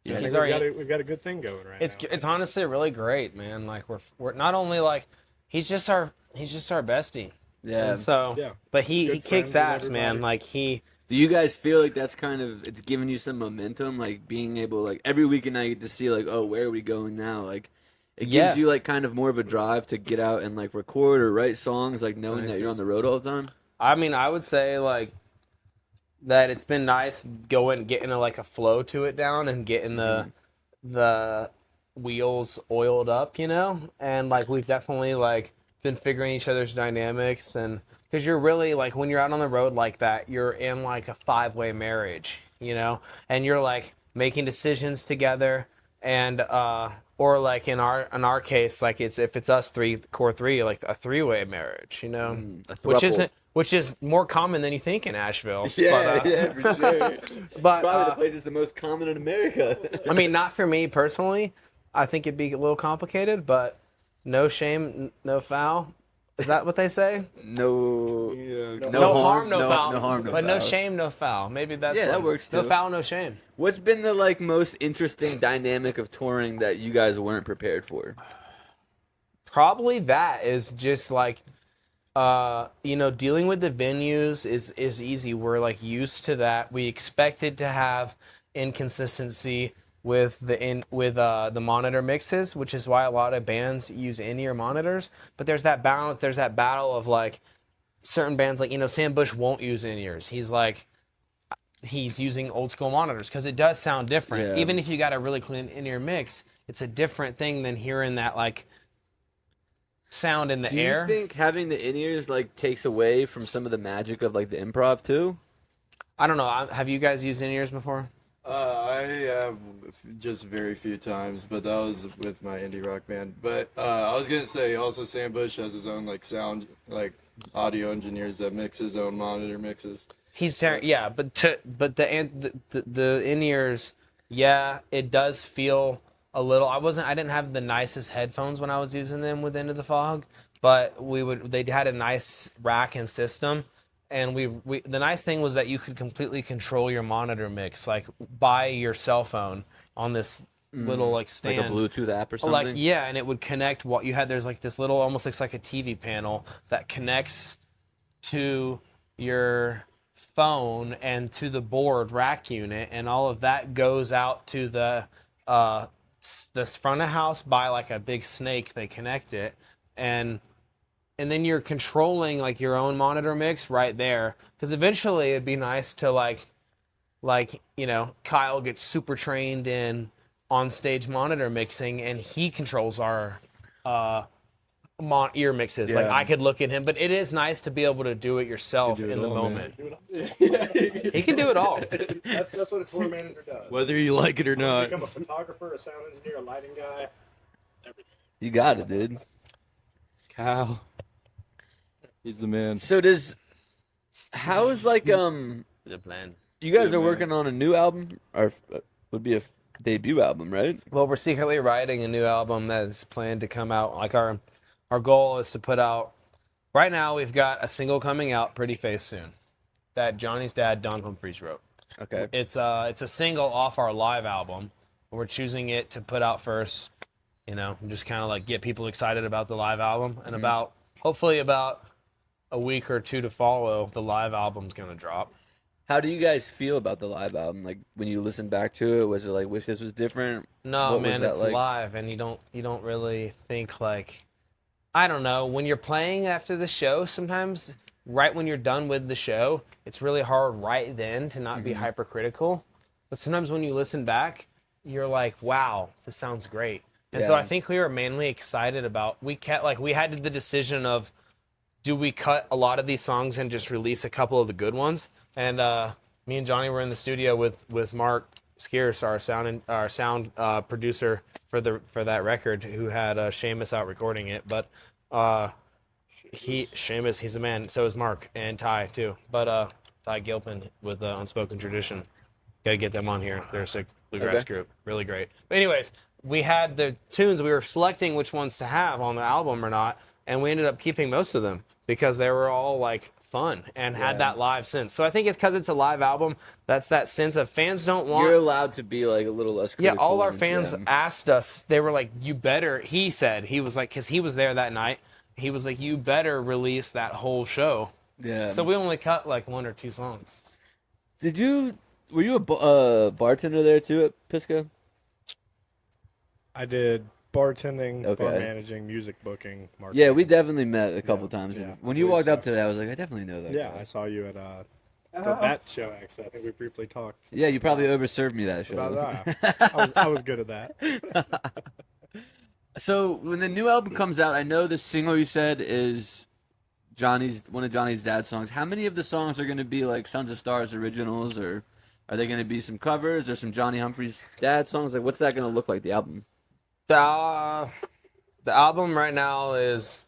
Yeah, I think we've got a good thing going right now. It's honestly really great, man. Like we're not only like he's just our bestie. Yeah. And so, Yeah. but he Good kicks friends ass, with man. everybody. Like Do you guys feel like that's it's giving you some momentum, like being able, like every weekend now you get to see like, oh, where are we going now? Like it gives you like kind of more of a drive to get out and like record or write songs, like knowing that you're on the road all the time? I mean, I would say like that it's been nice getting like a flow to it down and getting the wheels oiled up, you know, and like we've definitely like been figuring each other's dynamics, and because you're really like when you're out on the road like that, you're in like a 5-way marriage, you know, and you're like making decisions together, and or like in our case, like if it's us three, core three, like a 3-way marriage, you know, which is more common than you think in Asheville. Yeah, but, yeah, for sure. But Probably the place that's the most common in America. I mean, not for me personally. I think it'd be a little complicated, but no shame, no foul. Is that what they say? No harm, no foul. No harm, no but foul. no shame, no foul. Maybe that's that works too. No foul, no shame. What's been the like most interesting dynamic of touring that you guys weren't prepared for? Probably that is just like, you know, dealing with the venues is easy. We're like used to that. We expected to have inconsistency with the monitor mixes, which is why a lot of bands use in-ear monitors. But there's that balance. There's that battle of like certain bands, like, you know, Sam Bush won't use in-ears. He's using old school monitors because it does sound different. Yeah. Even if you got a really clean in-ear mix, it's a different thing than hearing that like sound in the air. Do you think having the in-ears like takes away from some of the magic of like the improv too? I don't know. Have you guys used in-ears before? I have just very few times, but that was with my indie rock band. But I was gonna say also Sam Bush has his own like sound like audio engineers that mix his own monitor mixes. Yeah, but the in-ears, yeah, it does feel a little. I didn't have the nicest headphones when I was using them with Into the Fog, but they had a nice rack and system. And the nice thing was that you could completely control your monitor mix, like by your cell phone on this little like stand, like a Bluetooth app or something. like yeah, and it would connect what you had. There's like this little, almost looks like a TV panel that connects to your phone and to the board rack unit, and all of that goes out to the this front of house by like a big snake. They connect it, and then you're controlling like your own monitor mix right there. Because eventually it'd be nice to like you know, Kyle gets super trained in on stage monitor mixing, and he controls our ear mixes. Like I could look at him, but it is nice to be able to do it yourself in the moment. He can do it all. That's what a tour manager does. Whether you like it or not. Become a photographer, a sound engineer, a lighting guy, everything. You got it, dude. Cal. He's the man. So how is like The plan. you guys are working on a new album, or would be a debut album, right? Well, we're secretly writing a new album that is planned to come out. Like our goal is to put out. Right now, we've got a single coming out pretty face soon that Johnny's dad, Don Humphries, wrote. Okay. It's a single off our live album. We're choosing it to put out first, you know, and just kind of like get people excited about the live album, and hopefully about a week or two to follow, the live album's gonna drop. How do you guys feel about the live album? Like when you listen back to it, was it like wish this was different? No, What was man, that it's like? live, and you don't really think like, I don't know, when you're playing after the show, sometimes right when you're done with the show, it's really hard right then to not be hypercritical. But sometimes when you listen back, you're like, wow, this sounds great. And so Yeah. I think we were mainly excited about, we had the decision of, do we cut a lot of these songs and just release a couple of the good ones? And me and Johnny were in the studio with Mark Skierce, our sound producer for that record, who had Seamus out recording it. But Seamus, he's the man. So is Mark and Ty too. But Ty Gilpin with Unspoken Tradition. Got to get them on here. They're a sick bluegrass group, really great. But anyways, we had the tunes. We were selecting which ones to have on the album or not, and we ended up keeping most of them because they were all like fun and had that live sense. So I think it's because it's a live album. That's that sense of fans don't want. You're allowed to be like a little less Yeah, critical. all our and- fans asked us. They were like, "You better." He said he was like, because he was there that night. He was like, "You better release that whole show." Yeah. So we only cut like 1 or 2 songs. Were you a bartender there too at Pisco? I did bartending, Okay. bar managing, music booking, marketing. Yeah, we definitely met a couple times. yeah. When you Good walked up stuff. today, I was like, I definitely know that Yeah, guy. I saw you at For that show, actually, I think we briefly talked Yeah, you probably overserved me that show. about that. I was good at that. So when the new album comes out, I know the single you said is one of Johnny's dad songs. How many of the songs are going to be like Sons of Stars originals, or are they going to be some covers or some Johnny Humphries dad songs? Like, what's that going to look like, the album? The album right now is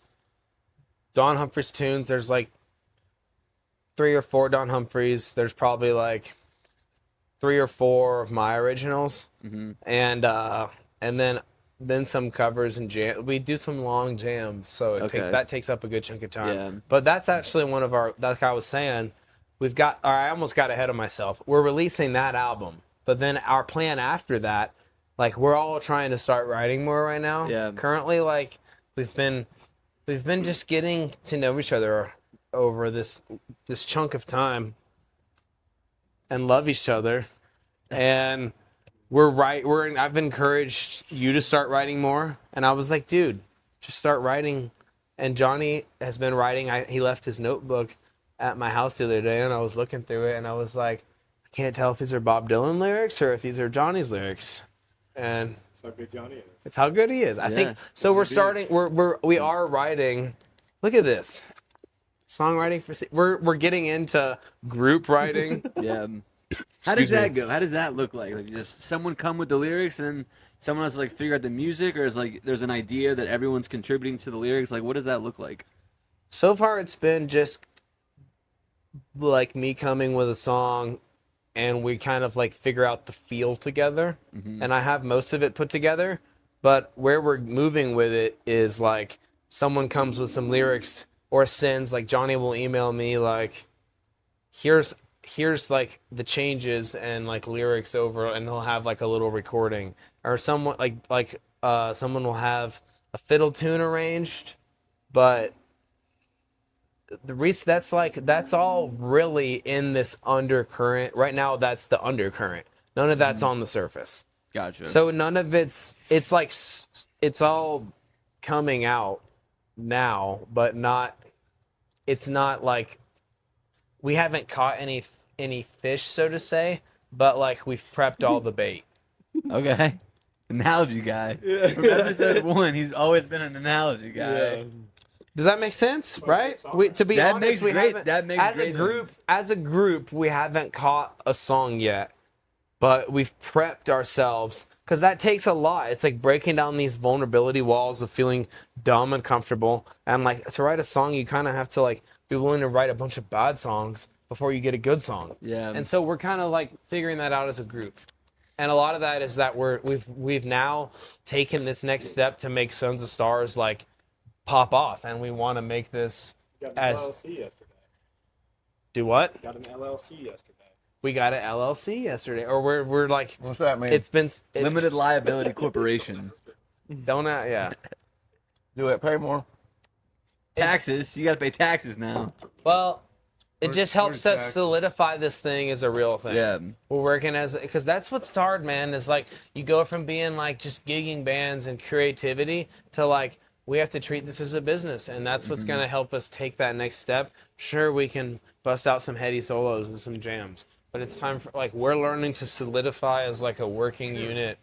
Don Humphries tunes. There's like 3 or 4 Don Humphries. There's probably like 3 or 4 of my originals, and then some covers and jam. We do some long jams, so that takes up a good chunk of time. Yeah. But that's actually one of our. Like I was saying, I almost got ahead of myself. We're releasing that album, but then our plan after that, like we're all trying to start writing more right now. Yeah. Currently, like we've been just getting to know each other over this chunk of time and love each other, and I've encouraged you to start writing more, and I was like, dude, just start writing. And Johnny has been writing. He left his notebook at my house the other day, and I was looking through it, and I was like, I can't tell if these are Bob Dylan lyrics or if these are Johnny's lyrics. And That's how good Johnny is. it's how good he is. I think so. We are writing. Look at this. Songwriting we're getting into group writing. Yeah. How does that go? How does that look like? Like, does someone come with the lyrics and then someone else like figure out the music, or is like there's an idea that everyone's contributing to the lyrics? Like, what does that look like? So far, it's been just like me coming with a song, and we kind of like figure out the feel together. And I have most of it put together, but where we're moving with it is like someone comes with some lyrics or sends, like Johnny will email me like, here's like the changes and like lyrics over, and he'll have like a little recording, or someone someone will have a fiddle tune arranged, but that's all really in this undercurrent right now. That's the undercurrent. None of that's on the surface. Gotcha. So none of it's all coming out now, but it's not like we haven't caught any fish, so to say, but like we've prepped all the bait. Okay. Analogy guy. From episode 1, he's always been an analogy guy. Yeah. Does that make sense? Right? To be That honest, makes we great- haven't, that makes as great a group. As a group, we haven't caught a song yet, but we've prepped ourselves because that takes a lot. It's like breaking down these vulnerability walls of feeling dumb and comfortable, and like to write a song, you kind of have to like be willing to write a bunch of bad songs before you get a good song. Yeah. And so we're kind of like figuring that out as a group. And a lot of that is that we've now taken this next step to make Sons of Stars like pop off, and we want to make this Got an as LLC yesterday. do what? Got an LLC yesterday. We got an LLC yesterday, or we're like What's that mean? it's Limited Liability Corporation. yeah. Do it pay more? Taxes. You got to pay taxes now. Well, it just helps us taxes. solidify this thing as a real thing. Yeah. We're working because that's what's hard, man, is like you go from being like just gigging bands and creativity to like we have to treat this as a business, and that's what's going to help us take that next step. Sure, we can bust out some heady solos and some jams, but it's time for like we're learning to solidify as like a working unit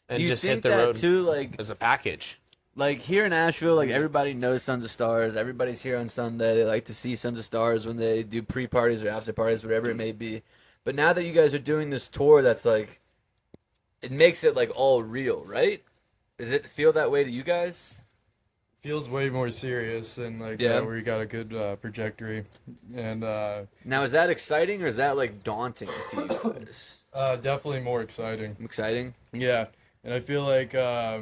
and Do you just think hit the that road too? Like as a package. here in Asheville, like everybody knows Sons of Stars. Everybody's here on Sunday. They like to see Sons of Stars when they do pre-parties or after parties, whatever it may be. But now that you guys are doing this tour, that's like, it makes it like all real, right? Does it feel that way to you guys? Feels way more serious and like Yeah. that, where you got a good trajectory, and Now, is that exciting or is that like daunting to you guys? definitely more exciting. Exciting? Yeah, and I feel like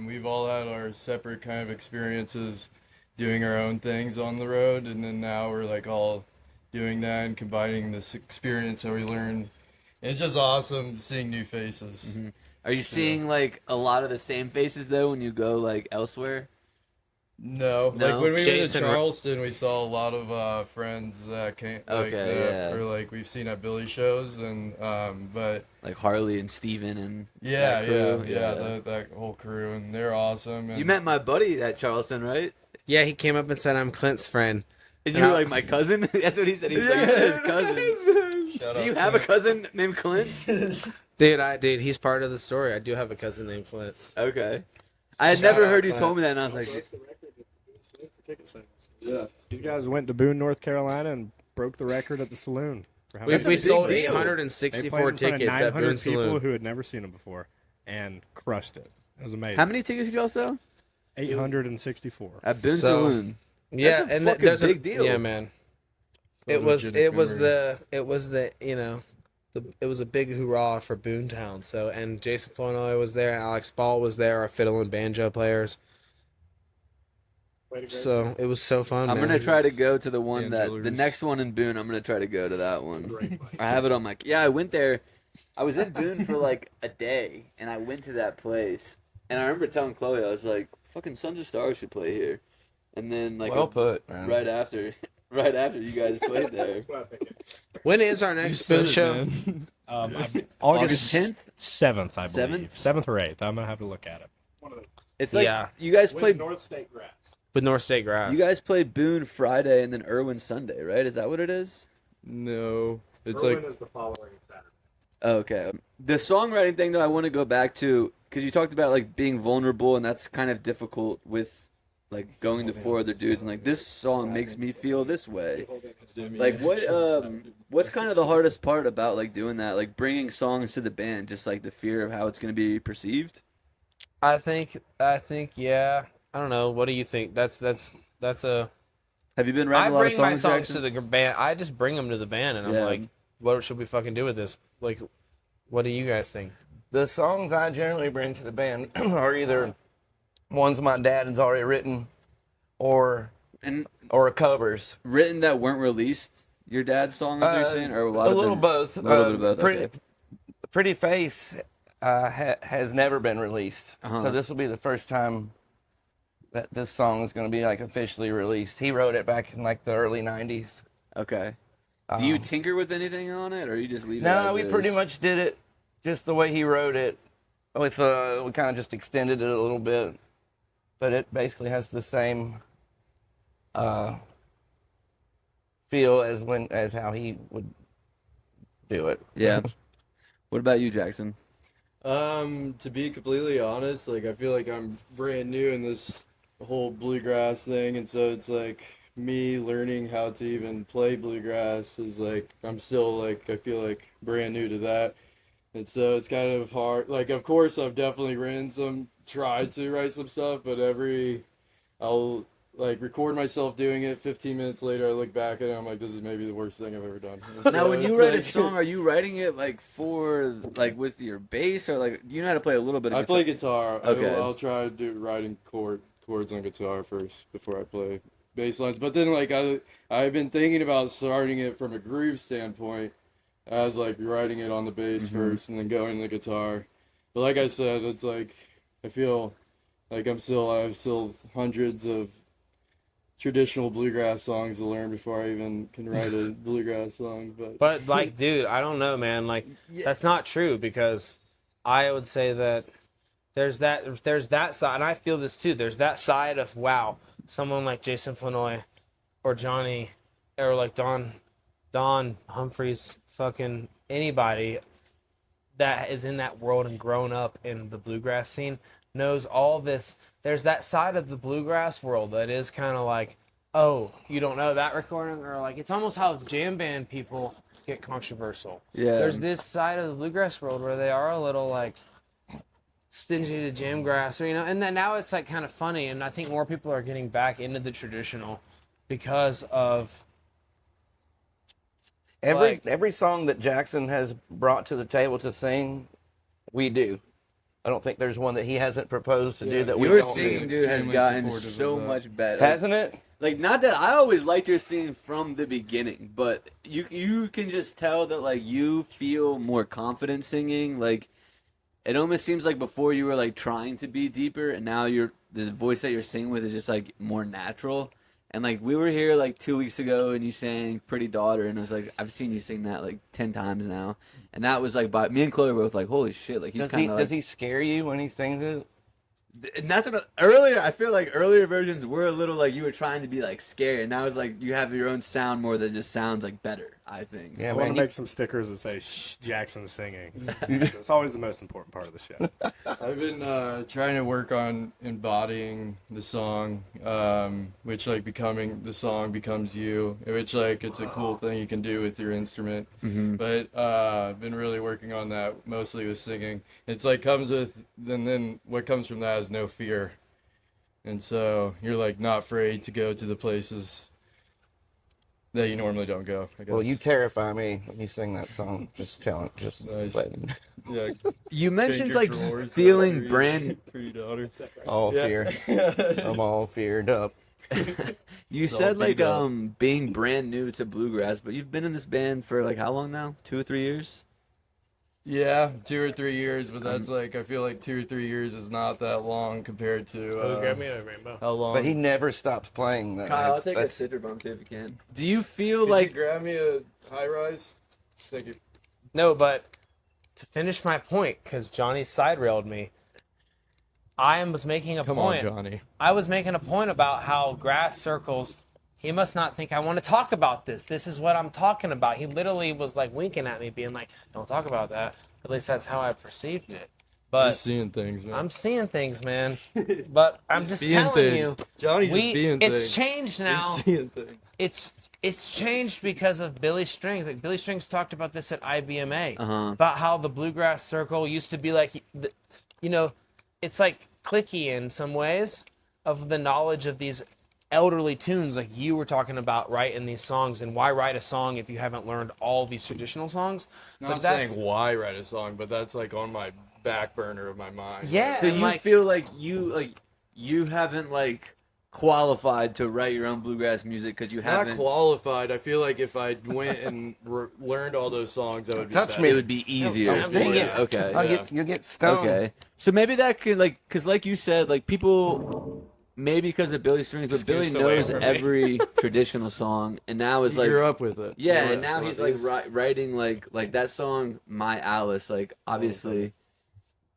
we've all had our separate kind of experiences doing our own things on the road, and then now we're like all doing that and combining this experience that we learned. And it's just awesome seeing new faces. Are you seeing like a lot of the same faces though when you go like elsewhere? No, No? like when we Jason- went to Charleston, we saw a lot of friends that came, like, Okay, yeah. or like we've seen at Billy shows, and but Like Harley and Steven and yeah, that crew? that whole crew, and they're awesome. And You met my buddy at Charleston, right? Yeah, he came up and said I'm Clint's friend. And you were like, my cousin? That's what he said. He's like, he said his cousin. Do you have a cousin named Clint? Dude, he's part of the story. I do have a cousin named Clint. Okay. I had Shout never out, heard you Clint. told me that, and I was like, Yeah. These guys went to Boone, North Carolina, and broke the record at the saloon. For how We, many- we sold deal. They 864 played in front of tickets at 900 Boone people Saloon. who had never seen them before, and crushed it. It was amazing. how many tickets did y'all sell? 864. At Boone So- Saloon. Yeah, That's a and fucking there's big a deal. Yeah, man. It was the it was a big hoorah for Boontown. So, and Jason Flournoy was there, Alex Ball was there, our fiddle and banjo players. So it was so fun. I'm man. gonna try to go to the one that the Angelers. next one in Boone. I'm gonna try to go to that one. I have it on my. Yeah, I went there. I was in Boone for like a day, and I went to that place. And I remember telling Chloe, I was like, "Fucking Sons of Stars should play here." And then like Well put, man. right after you guys played there. When is our next Boone show? August 10th? 7th, I 7th? believe. 7th or 8th. I'm gonna have to look at it. It's like Yeah. you guys played. State Grass. With North State Grass. You guys played Boone Friday and then Irwin Sunday, right? Is that what it is? No. It's like is the following Saturday. Okay. The songwriting thing, though, I want to go back to because you talked about like being vulnerable, and that's kind of difficult with like going to four other dudes, and like this song makes me feel this way. Like what's kind of the hardest part about like doing that, like bringing songs to the band, just like the fear of how it's going to be perceived? I think, yeah. I don't know. What do you think? That's a. Have you been I writing a lot of bring my songs? songs Jackson? to the band. I just bring them to the band, and I'm Yeah. like, what should we fucking do with this? Like, what do you guys think? The songs I generally bring to the band are either ones my dad has already written, or and covers. written that weren't released. Your dad's songs, you're saying, or a lot of little them? both. A little bit of both. Pretty, Okay. Pretty Face has never been released, Uh-huh. so this will be the first time that this song is going to be like officially released. He wrote it back in like the early '90s. Okay. Do you tinker with anything on it, or you just leave it? No, as we is? pretty much did it just the way he wrote it. With we kind of just extended it a little bit, but it basically has the same feel as how he would do it. Yeah. What about you, Jackson? To be completely honest, like I feel like I'm brand new in this whole bluegrass thing, and so it's like me learning how to even play bluegrass is like I'm still like I feel like brand new to that, and so it's kind of hard. Like of course I've definitely tried to write some stuff, but I'll like record myself doing it. 15 minutes later, I look back at it. I'm like, this is maybe the worst thing I've ever done. And Now, so when you it's write a like- song, are you writing it like for like with your bass, or like you know how to play a little bit of I play guitar. Okay. I'll try to do writing chords on guitar first before I play bass lines. But then like I've been thinking about starting it from a groove standpoint, as like writing it on the bass first and then going to the guitar. But like I said, it's like I feel like I have still hundreds of traditional bluegrass songs to learn before I even can write a bluegrass song. But like, dude, I don't know, man. Like, that's not true, because I would say that there's that side, and I feel this too. There's that side of, wow, someone like Jason Flournoy or Johnny or like Don Humphries, fucking anybody that is in that world and grown up in the bluegrass scene knows all this. There's that side of the bluegrass world that is kind of like, oh, you don't know that recording? Or like, it's almost how jam band people get controversial. Yeah. There's this side of the bluegrass world where they are a little like stingy to jamgrass, or, you know, and then now it's like kind of funny, and I think more people are getting back into the traditional because of Every song that Jackson has brought to the table to sing, we do. I don't think there's one that he hasn't proposed to do that we Your don't singing, do. dude, has Extremely gotten supportive so of that. much better. Hasn't it? Like, not that I always liked your singing from the beginning, but you can just tell that like you feel more confident singing. Like, it almost seems like before you were like trying to be deeper, and now the voice that you're singing with is just like more natural. And like we were here like 2 weeks ago, and you sang "Pretty Daughter," and I was like, I've seen you sing that like 10 times now, and that was like, by me and Chloe were both like, holy shit, like he's kind of Does like, he scare you when he sings it? And that's what earlier. I feel like earlier versions were a little like you were trying to be like scary. Now it's like you have your own sound more that just sounds like better. I think. I want to make some stickers that say "Shh, Jackson's singing." It's always the most important part of the show. I've been trying to work on embodying the song, which like becoming the song becomes you, which like it's a cool thing you can do with your instrument. But I've been really working on that mostly with singing. It's like comes with, and then what comes from that is no fear, and so you're like not afraid to go to the places that you normally don't go, I guess. Well, you terrify me when you sing that song. Just Nice. letting Yeah. You mentioned your like drawers feeling for brand. for your daughter. all Yeah. fear. I'm all feared up. You It's said all like beat up. being brand new to bluegrass, but you've been in this band for like how long now? 2 or 3 years? Yeah, 2 or 3 years, but that's like I feel like 2 or 3 years is not that long compared to grab me a rainbow. how long. But he never stops playing. That. Kyle, I'll take a That's- cider bump too if you can. Do you feel Could you like grab me a high rise? Thank you. No, but to finish my point, because Johnny side railed me, I was making a Come point. on, Johnny. I was making a point about how grass circles. He must not think I want to talk about this. This is what I'm talking about. He literally was like winking at me, being like, "Don't talk about that." At least that's how I perceived it. You're But seeing things, man. I'm seeing things, man. But I'm just Seeing telling things. you, Johnny's just being it's things. changed You're now. seeing things. It's changed because of Billy Strings. Like Billy Strings talked about this at IBMA Uh-huh. about how the bluegrass circle used to be like, it's like cliquey in some ways of the knowledge of these elderly tunes, like you were talking about, right, in these songs. And why write a song if you haven't learned all these traditional songs? Not saying why write a song, but that's like on my back burner of my mind. Yeah. so and, you like, feel like you haven't like qualified to write your own bluegrass music because you Not haven't. qualified. I feel like if I went and learned all those songs, that would be Touch better. me. It would be easier. Don't sing for you. it. Okay. You'll get stoned. Okay. So maybe that could like, cause like you said, like people, maybe because of Billy Strings, but Billy Scoots away knows from me. every traditional song, and now is You like, grew up with it. yeah, You and now know he's it like is. writing like that song, My Alice. Like obviously,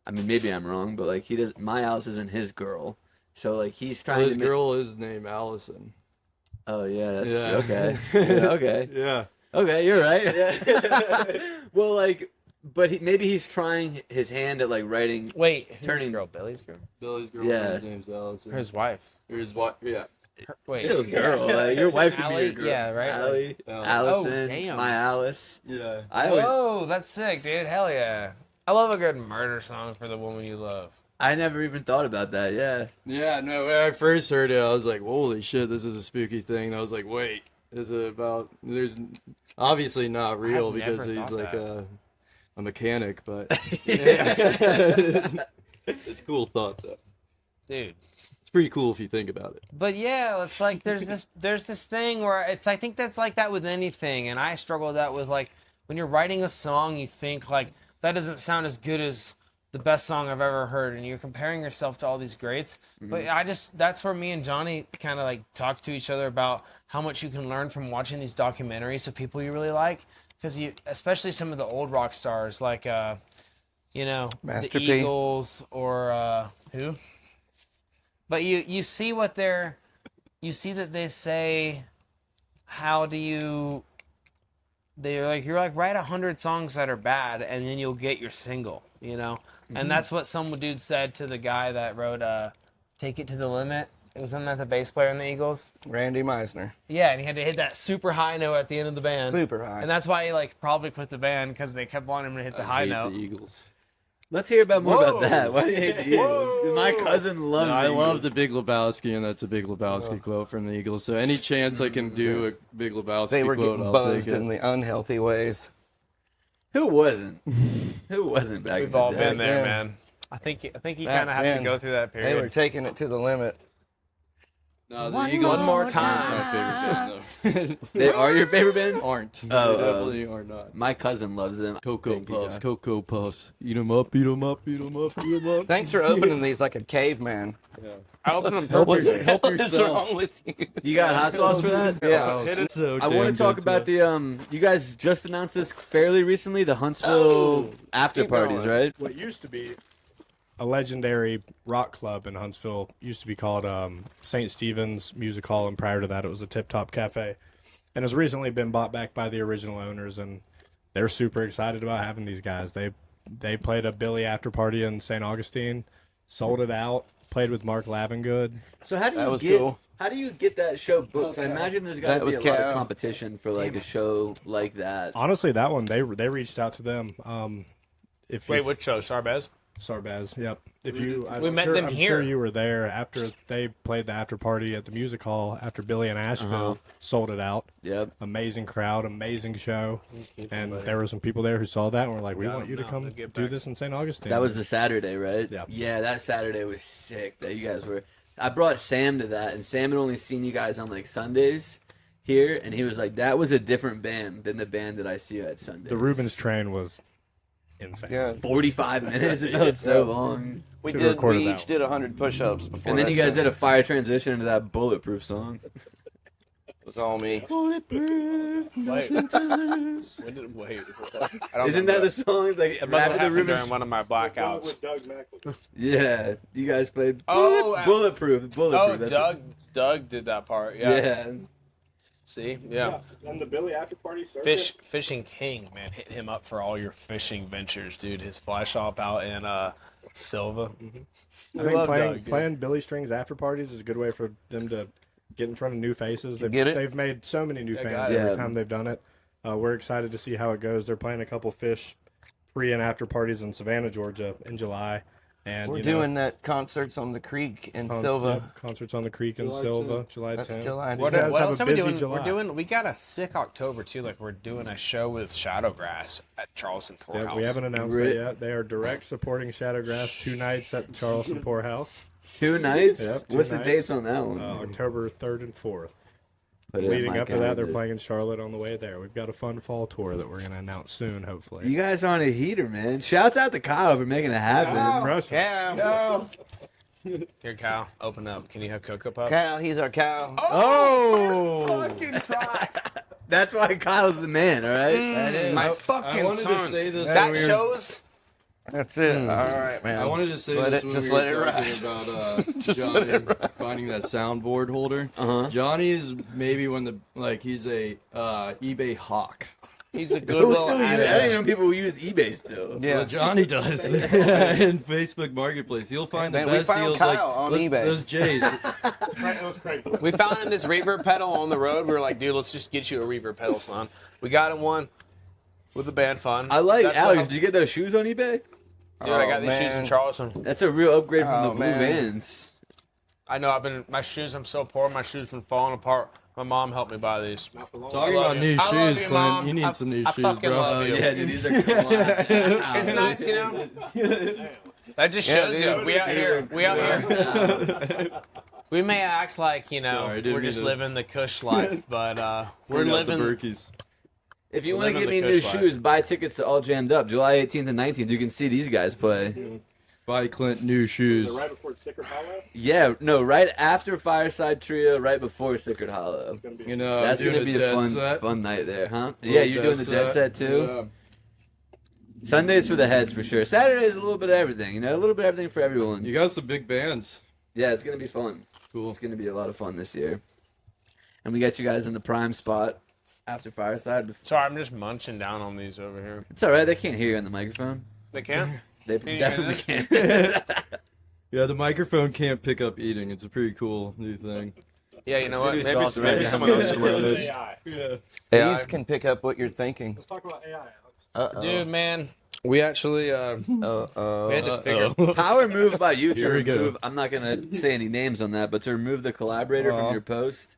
I mean maybe I'm wrong, but like he does. My Alice isn't his girl, so like he's Well, trying his to. Make, girl is named Allison. oh yeah, that's Yeah. true. Okay. Yeah, okay. Yeah. Okay, you're right. Well, like, but maybe he's trying his hand at like writing. Wait, who's Turning- girl? Billy's girl? Billy's Yeah. girlfriend's name's Allison. Or his wife? Or his wife. Yeah. Wait. Still his girl. Like, your wife could be your Allie? girl. Yeah, right? Allie, Oh, Allison, damn. my Alice. Yeah. I always, Whoa, that's sick, dude. Hell yeah. I love a good murder song for the woman you love. I never even thought about that. Yeah. Yeah, no, when I first heard it, I was like, holy shit, this is a spooky thing. And I was like, wait, is it about, there's obviously not real I've never because he's thought like that. a mechanic, but it's a cool thought though. Dude. It's pretty cool if you think about it. But yeah, it's like there's this thing where it's I think that's like that with anything, and I struggle with that with like when you're writing a song, you think like that doesn't sound as good as the best song I've ever heard, and you're comparing yourself to all these greats. But that's where me and Johnny kind of like talk to each other about how much you can learn from watching these documentaries of people you really like, because you, especially some of the old rock stars like Master the P. Eagles or who. But you see what you see that they say, how do you, you're like, write 100 songs that are bad and then you'll get your single, you know? And that's what some dude said to the guy that wrote Take It to the Limit. It was that the bass player in the Eagles? Randy Meisner. Yeah, and he had to hit that super high note at the end of the band. Super high. And that's why he like probably quit the band, because they kept wanting him to hit the high hate note. the Eagles. Let's hear about more Whoa. about that. Why do you hate the Eagles? 'Cause my cousin loves. No, I the love Eagles. the Big Lebowski, and that's a Big Lebowski quote from the Eagles. So any chance I can do a Big Lebowski They were quote, getting I'll buzzed take it. in the unhealthy ways. Who wasn't? Who wasn't back in We've the all day? been there, Yeah. man. I think you Back kind of have then, to go through that period. They were taking it to the limit. No, the One Eagles more aren't time. my favorite band, They are your favorite band? though. Aren't. Oh, They definitely are not. My cousin loves them. Cocoa Thank you, Puffs, God. Cocoa Puffs. Eat 'em up, eat 'em up, eat 'em up, eat 'em up. Thanks for opening these like a caveman. I open them Help, purposely. help What is yourself. wrong with you? You got hot sauce for that? Yeah, so I want damn to talk good about stuff. the you guys just announced this fairly recently, the Huntsville after keep parties, going. right? What used to be a legendary rock club in Huntsville. Used to be called St. Stephen's Music Hall, and prior to that, it was a Tip Top Cafe. And has recently been bought back by the original owners, and they're super excited about having these guys. They played a Billy after party in St. Augustine, sold it out, played with Mark Lavengood. So how do That you was get cool. how do you get that show booked? I imagine there's got That to be was a lot Cal. of competition for like a show like that. Honestly, that one they reached out to them. Wait, which show? Sarbez? Sarbaz, yep. If We met them I'm here. sure you were there after they played the after party at the music hall after Billy and Asheville sold it out. Yep. Amazing crowd, amazing show, and there were some people there who saw that and were like, "We Got want you to them now. come They'll get do back. this in St. Augustine." That was the Saturday, right? Yeah. Yeah, that Saturday was sick. That you guys were. I brought Sam to that, and Sam had only seen you guys on like Sundays here, and he was like, "That was a different band than the band that I see at Sundays." the Rubens train was insane. Yeah. 45 minutes. It felt so long. We Should've recorded we that each did 100 push-ups before. And then that you guys show. did a fire transition into that Bulletproof song. It was all me. Wait. Wait. I don't Isn't that the song? Like, It must Rap have of the happened Rivers? during one of my blackouts. Yeah, you guys played Oh, Bulletproof. Oh, That's- Doug did that part. Yeah. Yeah. See? Yeah. And the Billy after party Fishing King, man. Hit him up for all your fishing ventures, dude. His fly shop out in Silva. I think love playing, Doug, yeah. playing Billy Strings after parties is a good way for them to get in front of new faces. Get it? They've made so many new got fans it. every Yeah. time they've done it. We're excited to see how it goes. They're playing a couple fish pre and after parties in Savannah, Georgia in July. And We're you know, doing that concerts on the creek in Silva. yep, concerts on the creek in July Silva, 10th. July 10th. That's July These 10th. guys What have else a are we busy doing? July. We got a sick October too. Like we're doing a show with Shadowgrass at Charleston Poorhouse. Yeah, we haven't announced Great. that yet. They are direct supporting Shadowgrass 2 nights at the Charleston Poorhouse. 2 nights? Yep, 2 What's the nights. dates on that one? October 3rd and 4th. Put it in Leading my up to that, they're calendar. playing in Charlotte on the way there. We've got a fun fall tour that we're going to announce soon, hopefully. You guys are on a heater, man. Shouts out to Kyle for making it happen. Crush it. Cow. Here, Cal, open up. Can you have Cocoa Puffs? Cow. He's our cow. Oh! That's why Kyle's the man, all right? That is. My I fucking wanted son. to say this when That we were- shows. That's it. All right, man. I wanted to say Let this it- when just we were let it talking ride. about Johnny finding that soundboard holder. Uh-huh. Johnny is maybe he's a eBay hawk. He's a good Who little still use, I addict. don't even know people who use eBay still. Yeah. Well, Johnny does in Facebook Marketplace. You'll find the Man, we best found deals Kyle like on those, eBay. those J's. We found him this reverb pedal on the road. We were like, dude, let's just get you a reverb pedal, son. We got him one with the band fun. I like That's Alex. what- Did you get those shoes on eBay? Dude, I got Oh, these shoes in man. Charleston. That's a real upgrade from Oh, the Blue man. Vans. I know. My shoes. I'm so poor. My shoes been falling apart. My mom helped me buy these. Talking about new I love shoes, you, Clint. Mom. You need some new I shoes, fucking bro. love you. Yeah, dude, these are cool. It's nice, you know. That just shows dude. you. We out here. We out here. We may act like Sorry, I didn't we're mean just to- living the Kush life, but we're Bring out the living. Berkeys. If you want to Living get me the new Kush life. shoes, buy tickets to All Jammed Up, July 18th and 19th. You can see these guys play. Buy Clint new shoes. before Sticker Hollow? Yeah, no, right after Fireside Trio, right before Sacred Hollow. You know, That's doing gonna be a fun, set. fun night there, huh? Yeah, you're doing the dead set too. Sundays for the heads for sure. Saturdays a little bit of everything, you know, a little bit of everything for everyone. You got some big bands. Yeah, it's gonna be fun. Cool. It's gonna be a lot of fun this year. And we got you guys in the prime spot after Fireside. Sorry, I'm just munching down on these over here. It's all right. They can't hear you on the microphone. They can. They Can you definitely hear can. Yeah, the microphone can't pick up eating. It's a pretty cool new thing. Yeah, you know what? the new Maybe, software. maybe someone else should wear those. Yeah. These can pick up what you're thinking. Let's talk about AI, Alex. Uh-oh. Dude, man, we actually we had to figure. Power move by you to Here we go. remove. I'm not gonna say any names on that, but to remove the collaborator from your post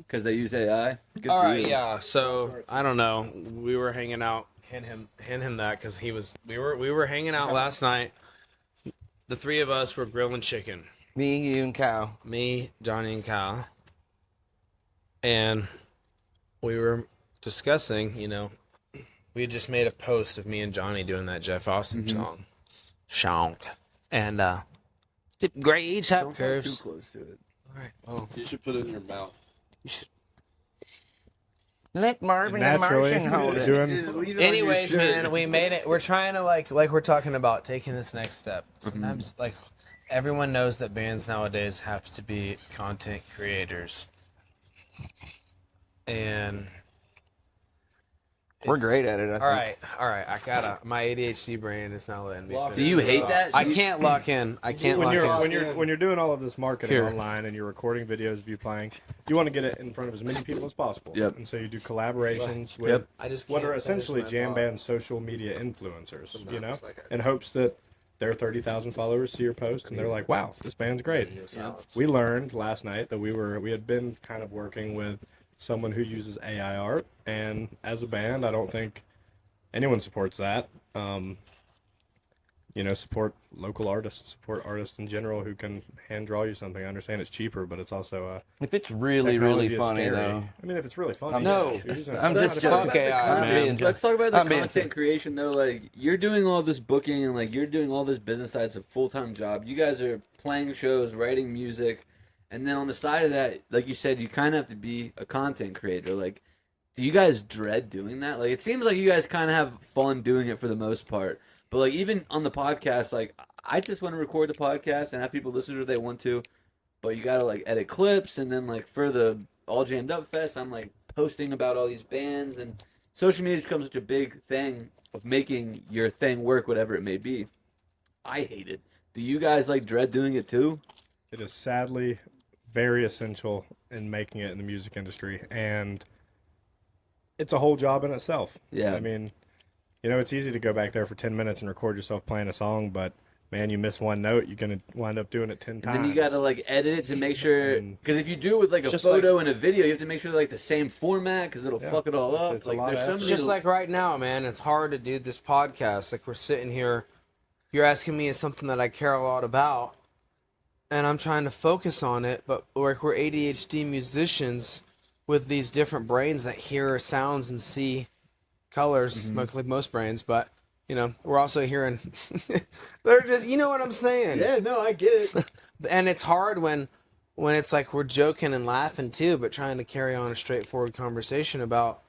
because they use AI. Good All for right, you. yeah. So I don't know. We were hanging out. Hint him that because he was. We were hanging out last night. The three of us were grilling chicken. Me, you, and Cow. Me, Johnny, and Kyle. And we were discussing, you know, we had just made a post of me and Johnny doing that Jeff Austin song. Shonk. And tip grades, Don't up come curves. too close to it. All right. Oh, You should put it in your mouth. Let Marvin the naturally Martian hold it. doing. Just leave it on your Anyways, shirt. man, we made it. We're trying to like we're talking about taking this next step. Sometimes like everyone knows that bands nowadays have to be content creators. And We're it's- great at it, I think. All right. I gotta. My ADHD brain is not letting me. Do you hate that? I can't lock in. I can't When lock you're in. when you're doing all of this marketing Here. online and you're recording videos of you playing, you want to get it in front of as many people as possible. Yep. And so you do collaborations with Yep. I just what can't are finish essentially my jam thought. band social media influencers, you know, like in hopes that their 30,000 followers see your post and they're like, "Wow, this band's great." We learned last night that we had been kind of working with someone who uses AI art, and as a band, I don't think anyone supports that. You know, support local artists, support artists in general who can hand draw you something. I understand it's cheaper, but it's also If it's really, technology really is funny, scary. though. I mean, if it's really funny, No, if you're using it- I'm Let's just talk joking. about the Okay, content. man. Let's talk about the I'm being content just- creation though. Like you're doing all this booking and like you're doing all this business side. It's a full-time job. You guys are playing shows, writing music, and then on the side of that, like you said, you kind of have to be a content creator. Like, do you guys dread doing that? Like, it seems like you guys kind of have fun doing it for the most part. But like even on the podcast, like I just want to record the podcast and have people listen to it if they want to. But you gotta like edit clips, and then like for the All Jammed Up Fest, I'm like posting about all these bands, and social media becomes such a big thing of making your thing work, whatever it may be. I hate it. Do you guys like dread doing it too? It is sadly very essential in making it in the music industry, and it's a whole job in itself. Yeah. I mean, you know, it's easy to go back there for 10 minutes and record yourself playing a song, but man, you miss one note, you're going to wind up doing it 10 times. And then you gotta like edit it to make sure, because if you do it with like a Just photo and a video, you have to make sure they're like the same format, because it'll Yeah. fuck it all up. It's a Like lot there's of so effort. It's many. just like right now, man. It's hard to do this podcast. Like we're sitting here, you're asking me something that I care a lot about, and I'm trying to focus on it. But like we're ADHD musicians with these different brains that hear sounds and see colors, like most brains. But you know, we're also hearing. They're just, you know what I'm saying? Yeah, no, I get it. And it's hard when it's like we're joking and laughing too, but trying to carry on a straightforward conversation about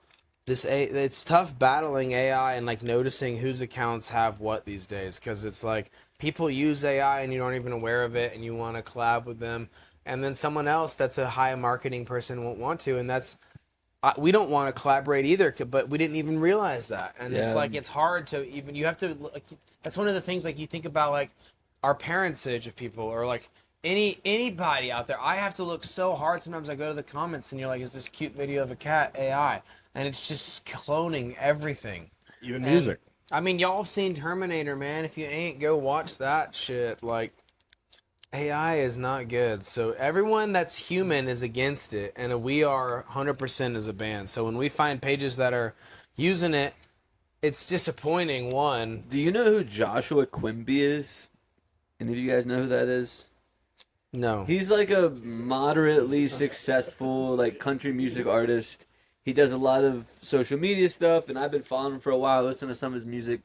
this. It's tough battling AI and like noticing whose accounts have what these days, because it's like people use AI and you aren't even aware of it, and you want to collab with them, and then someone else that's a high marketing person won't want to, and that's we don't want to collaborate either, but we didn't even realize that. And Yeah. it's like it's hard to even, you have to like, that's one of the things, like you think about like our parents' age of people, or like anybody out there. I have to look so hard sometimes. I go to the comments and you're like, is this cute video of a cat AI? And it's just cloning everything. Even And, music. I mean, y'all have seen Terminator, man. If you ain't, go watch that shit. Like, AI is not good. So everyone that's human is against it, and we are 100% as a band. So when we find pages that are using it, it's disappointing, one. Do you know who Joshua Quimby is? Any of you guys know who that is? No. He's like a moderately successful like country music artist. He does a lot of social media stuff, and I've been following him for a while, listening to some of his music.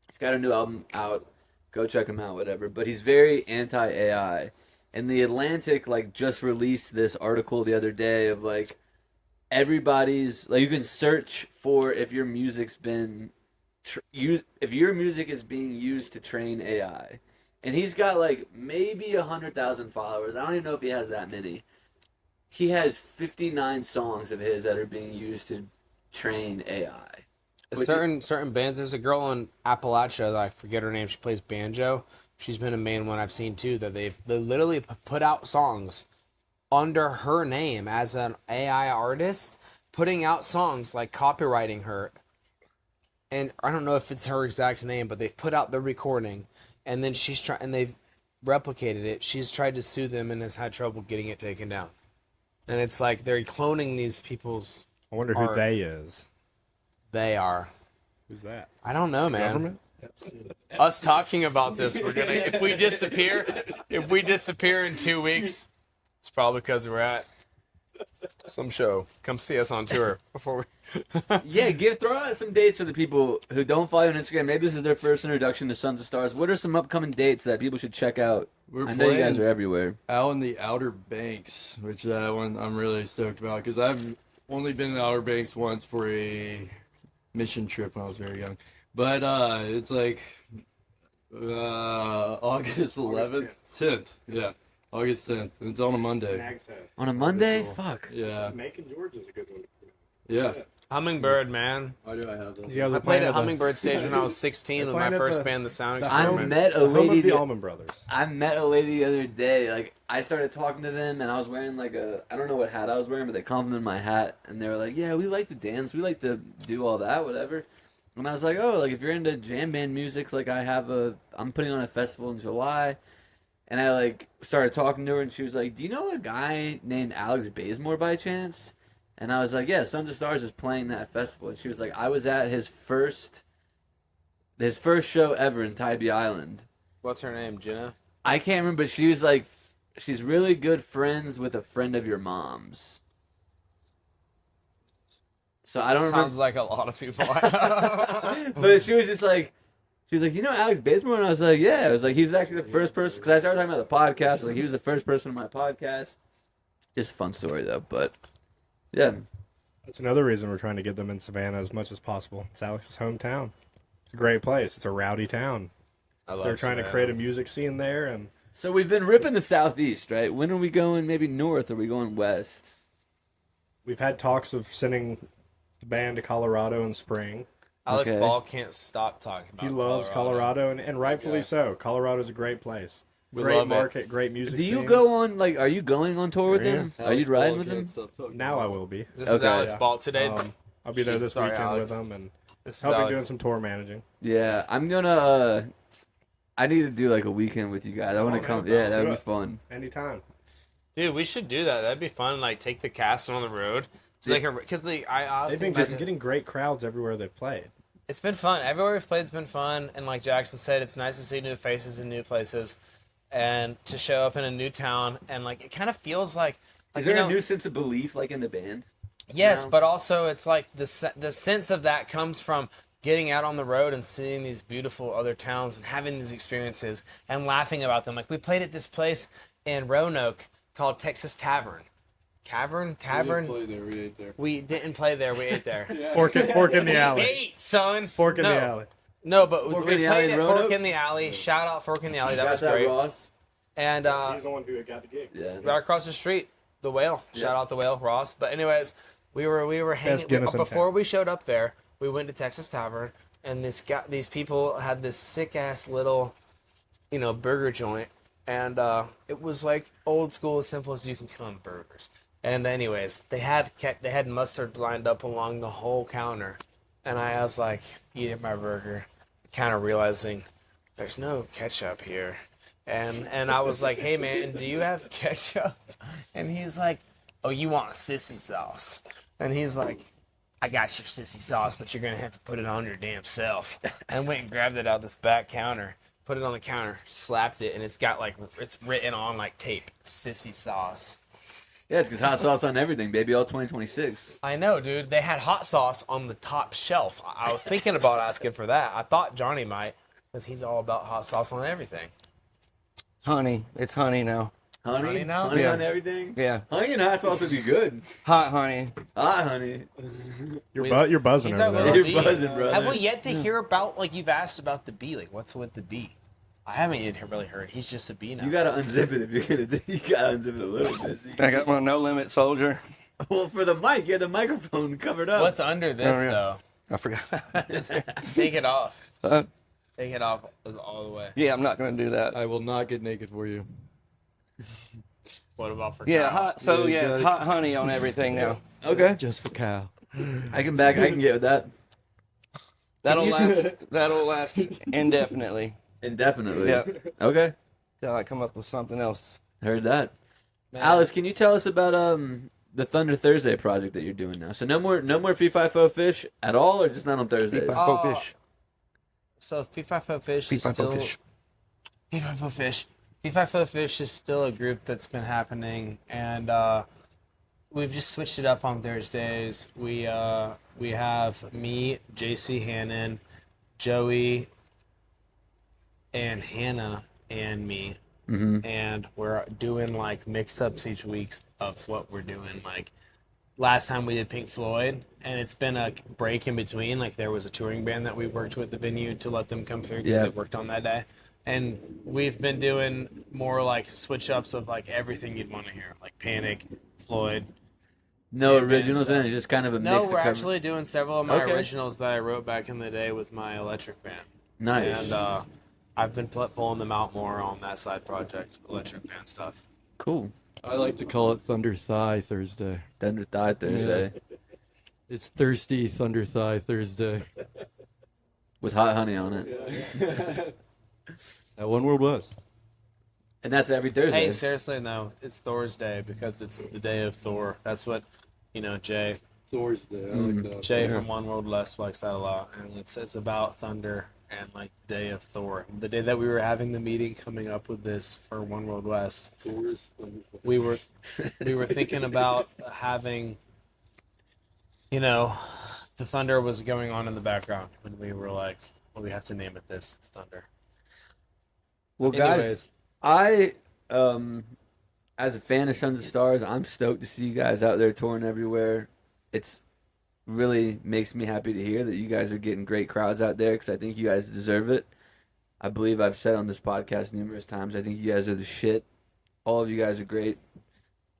He's got a new album out. Go check him out, whatever. But he's very anti-AI. And The Atlantic like just released this article the other day of like everybody's like, you can search for if your music's been if your music is being used to train AI. And he's got like maybe 100,000 followers. I don't even know if he has that many. He has 59 songs of his that are being used to train AI. Certain bands. There's a girl on Appalachia that I forget her name. She plays banjo. She's been a main one I've seen too. That they literally put out songs under her name as an AI artist, putting out songs like copywriting her. And I don't know if it's her exact name, but they've put out the recording, and then they've replicated it. She's tried to sue them and has had trouble getting it taken down. And it's like they're cloning these people's. I wonder who art. they is. They are. Who's that? I don't know, man. Government? Us talking about this, we're gonna if we disappear in 2 weeks, it's probably because we're at some show. Come see us on tour before we. Yeah, throw out some dates for the people who don't follow you on Instagram. Maybe this is their first introduction to Sons of Stars. What are some upcoming dates that people should check out? I know you guys are everywhere. Out in the Outer Banks, which that one I'm really stoked about because I've only been to Outer Banks once for a mission trip when I was very young. But it's like August 11th, 10th. Yeah, August 10th. It's on a Monday. On a Monday? Fuck. Yeah. Macon, Georgia is a good one. Yeah. Hummingbird, man. Why do I have those? You guys I are played playing at the- Hummingbird stage when I was 16 with my playing at first the- band, The Sound the I Experiment. met a The home lady. of the Allman Brothers. I met a lady the other day. Like, I started talking to them, and I was wearing like I don't know what hat I was wearing, but they complimented my hat, and they were like, "Yeah, we like to dance, we like to do all that, whatever." And I was like, "Oh, like if you're into jam band music, like I'm putting on a festival in July." And I like started talking to her, and she was like, "Do you know a guy named Alex Bazemore by chance?" And I was like, "Yeah, Sons of Stars is playing that festival." And she was like, "I was at his first show ever in Tybee Island." What's her name, Jenna? I can't remember, but she was like, she's really good friends with a friend of your mom's. So I don't Sounds remember. like a lot of people. But she was just like, she was like, "You know Alex Bazemore?" And I was like, "Yeah." I was like, he was actually the first person, because I started talking about the podcast. I was like, he was the first person on my podcast. Just a fun story, though. But, yeah. That's another reason we're trying to get them in Savannah as much as possible. It's Alex's hometown. It's a great place. It's a rowdy town. I love They're trying to create a music scene there, and So we've been ripping the southeast, right? When are we going maybe north? Or are we going west? we've had talks of sending the band to Colorado in spring. Alex Okay. Ball can't stop talking about He loves Colorado, and rightfully Okay. so. Colorado's a great place. We Great love it. market, great music Do you scene. go on, like, are you going on tour with Yeah. him? Are you riding with him? Now I will be. This is Okay. Alex Yeah. Ball today. I'll be there this Sorry, weekend Alex. with them and This is helping Alex. doing some tour managing. Yeah, I'm gonna, I need to do, like, a weekend with you guys. I want to come. Yeah, that would be fun. Anytime. Dude, we should do that. That'd be fun. Like, take the cast on the road. Like, because I honestly They've been getting great crowds everywhere they've played. It's been fun. Everywhere we've played, it's been fun. And like Jackson said, it's nice to see new faces in new places, and to show up in a new town. And like, it kind of feels like Is you there know, a new sense of belief, like, in the band? yes, now? but also it's like the sense of that comes from getting out on the road and seeing these beautiful other towns and having these experiences and laughing about them. Like, we played at this place in Roanoke called Texas Tavern. Tavern. We didn't play there. We ate there. Fork in the alley. Ate, son. Fork in No. the alley. No, but Fork we in the Alley played in at Fork Roanoke? in the Alley. Shout out Fork in the Alley. That was Shout out great. Ross. And He's the one who got the gig. Yeah. right across the street, the Whale. Shout out the Whale, Ross. But anyways, we were hanging Guinness in before town. we showed up there. We went to Texas Tavern, and these people had this sick ass little, burger joint, and it was like old school, as simple as you can come burgers. And anyways, they had mustard lined up along the whole counter, and I was like eating my burger, kind of realizing there's no ketchup here, and I was like, "Hey man, do you have ketchup?" And he's like, "Oh, you want sissy sauce?" And he's like, "I got your sissy sauce, but you're gonna have to put it on your damn self." And went and grabbed it out this back counter, put it on the counter, slapped it, and it's got it's written on like tape, sissy sauce. Yeah, it's because hot sauce on everything, baby. All 2026. I know, dude. They had hot sauce on the top shelf. I was thinking about asking for that. I thought Johnny might, because he's all about hot sauce on everything. Honey. It's honey now. Honey? honey now? Honey Yeah. on everything? Yeah. Honey and hot sauce would be good. Hot honey. Hot honey. You're buzzing He's our over little there. You're D. buzzing, brother. Have we yet to hear about, like, you've asked about the bee? Like, what's with the bee? I haven't even really heard. He's just a bee now. You gotta unzip it if you're gonna do. You gotta unzip it a little bit. So you I got my no limit soldier. well, for the mic, you have the microphone covered up. What's under this, Oh, yeah. though? I forgot. Take it off. Uh, Take it off all the way. yeah, I'm not gonna do that. I will not get naked for you. What about for Yeah, Kyle? hot. So Yeah, yeah, you it's gotta- hot honey on everything now. Okay. Just for Kyle. I can get with that. That'll last. That'll last indefinitely. Indefinitely. Yeah. Okay. Till I come up with something else. Heard that. Man. Alice, can you tell us about the Thunder Thursday project that you're doing now? So no more Fee Fi Fo Fish at all, or just not on Thursdays? Fee-fi-fo fish. So Fee-Fi-Fo Fish is Fee-fi-fo still... fish. Fee-Fi-Fo Fish. Fee-Fi-Fo Fish is still a group that's been happening, and we've just switched it up on Thursdays. We have me, JC Hannon, Joey, and Hannah, and me. Mm-hmm. And we're doing like mix-ups each week of what we're doing. Like, last time we did Pink Floyd, and it's been a break in between. Like there was a touring band that we worked with the venue to let them come through because Yeah. they worked on that day. And we've been doing more like switch ups of like everything you'd want to hear, like Panic, Floyd. No Jam band originals in stuff. it, just kind of a No, mix we're of cover- actually doing several of my Okay. originals that I wrote back in the day with my electric band. Nice. And I've been pulling them out more on that side project, electric band stuff. Cool. I like to call it Thunder Thigh Thursday. Thunder Thigh Thursday. It's Thirsty Thunder Thigh Thursday. With hot honey on it. At One World West. And that's every Thursday. Hey, seriously, no, it's Thor's Day because it's the day of Thor. That's what, Jay Thursday. I like that. Jay from One World West likes that a lot, and it's about thunder and like the day of Thor. The day that we were having the meeting coming up with this for One World West, Thor's Thunder Thigh. we were thinking about having, the thunder was going on in the background, and we were like, well, we have to name it this. It's thunder. Well, guys, Anyways. I, as a fan of Sons of Stars, I'm stoked to see you guys out there touring everywhere. It's really makes me happy to hear that you guys are getting great crowds out there because I think you guys deserve it. I believe I've said on this podcast numerous times, I think you guys are the shit. All of you guys are great.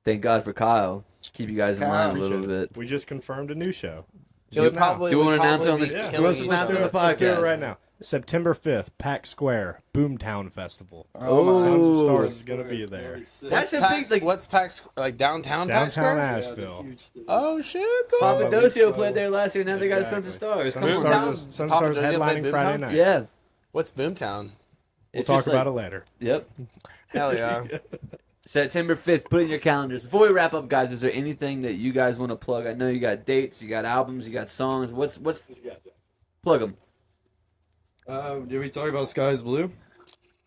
Thank God for Kyle. Keep you guys in line a little bit. We just confirmed a new show. So we Just now. probably Do you would want to announce it on probably the? be Yeah. Who killing wants to each announce it on other. the Let's do it podcast right now. September 5th, Pack Square, Boomtown Festival. Oh, Sons of Stars is going to be there. That's a big Pax, like. what's Pax like downtown Pax Downtown Square? Asheville. Oh shit! Papa Papa Docio played there last year. Now they got Sons of Stars. Come Sons of on. Stars, Sons of Papa Stars Dozie played headlining Friday Boomtown? night. Yeah. What's Boomtown? We'll It's talk just about like- it later. Yep. Hell yeah! September 5th. Put it in your calendars. Before we wrap up, guys, is there anything that you guys want to plug? I know you got dates, you got albums, you got songs. What's plug them? Did we talk about Sky's Blue?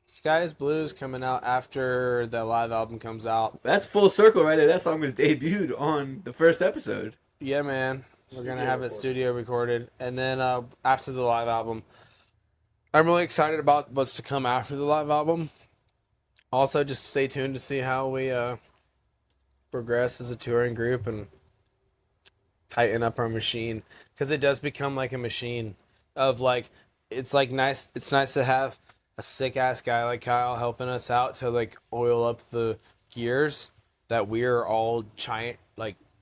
Sky's Blues coming out after the live album comes out. That's full circle right there. That song was debuted on the first episode. Yeah, man. We're gonna have it studio recorded, and then after the live album, I'm really excited about what's to come after the live album. Also, just stay tuned to see how we progress as a touring group and tighten up our machine, because it does become like a machine of like it's nice to have a sick ass guy like Kyle helping us out to like oil up the gears that we're all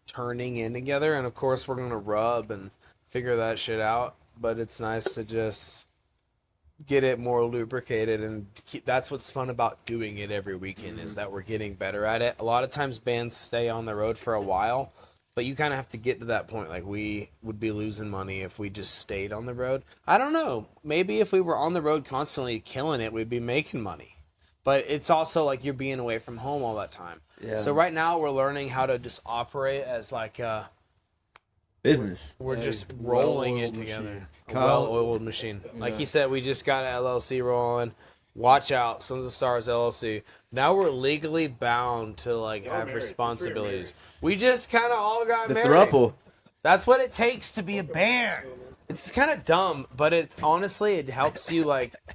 turning in together, and of course we're gonna rub and figure that shit out, but it's nice to just get it more lubricated and that's what's fun about doing it every weekend, is that we're getting better at it. A lot of times bands stay on the road for a while, but you kind of have to get to that point. Like, we would be losing money if we just stayed on the road. I don't know, maybe if we were on the road constantly killing it, we'd be making money, but it's also like you're being away from home all that time. Yeah. So right now we're learning how to just operate as like Business. we're just rolling it well-oiled together. machine. A Kyle- well-oiled machine. Like he said, we just got an LLC rolling. Watch out, Sons of Stars LLC. Now we're legally bound to have responsibilities. We just kind of all got The married. throuple. That's what it takes to be a band. It's kind of dumb, but it honestly it helps you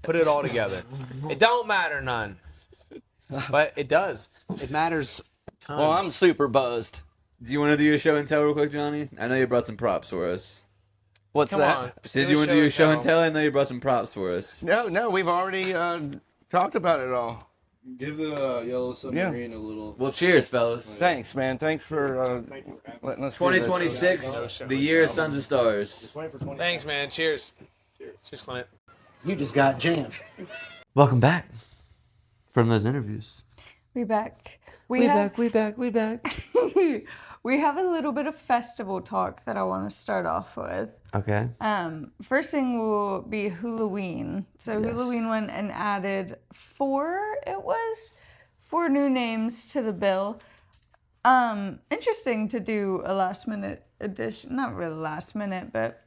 put it all together. It don't matter none, but it does. It matters tons. Well, I'm super buzzed. Do you want to do your show and tell real quick, Johnny? I know you brought some props for us. What's Come that? on. Did you want to do your show and tell? I know you brought some props for us. No, we've already talked about it all. Give the Yellow Submarine a little. Well, cheers, fellas. Thanks, man. Thanks for letting us. do this. 2026, the year of Sons of Stars. Thanks, man. Cheers. Cheers, Clint. You just got jammed. Welcome back from those interviews. We back. We back. We have a little bit of festival talk that I want to start off with. Okay. First thing will be Hulaween. So Hulaween went and added four new names to the bill. Interesting to do a last minute addition. Not really last minute, but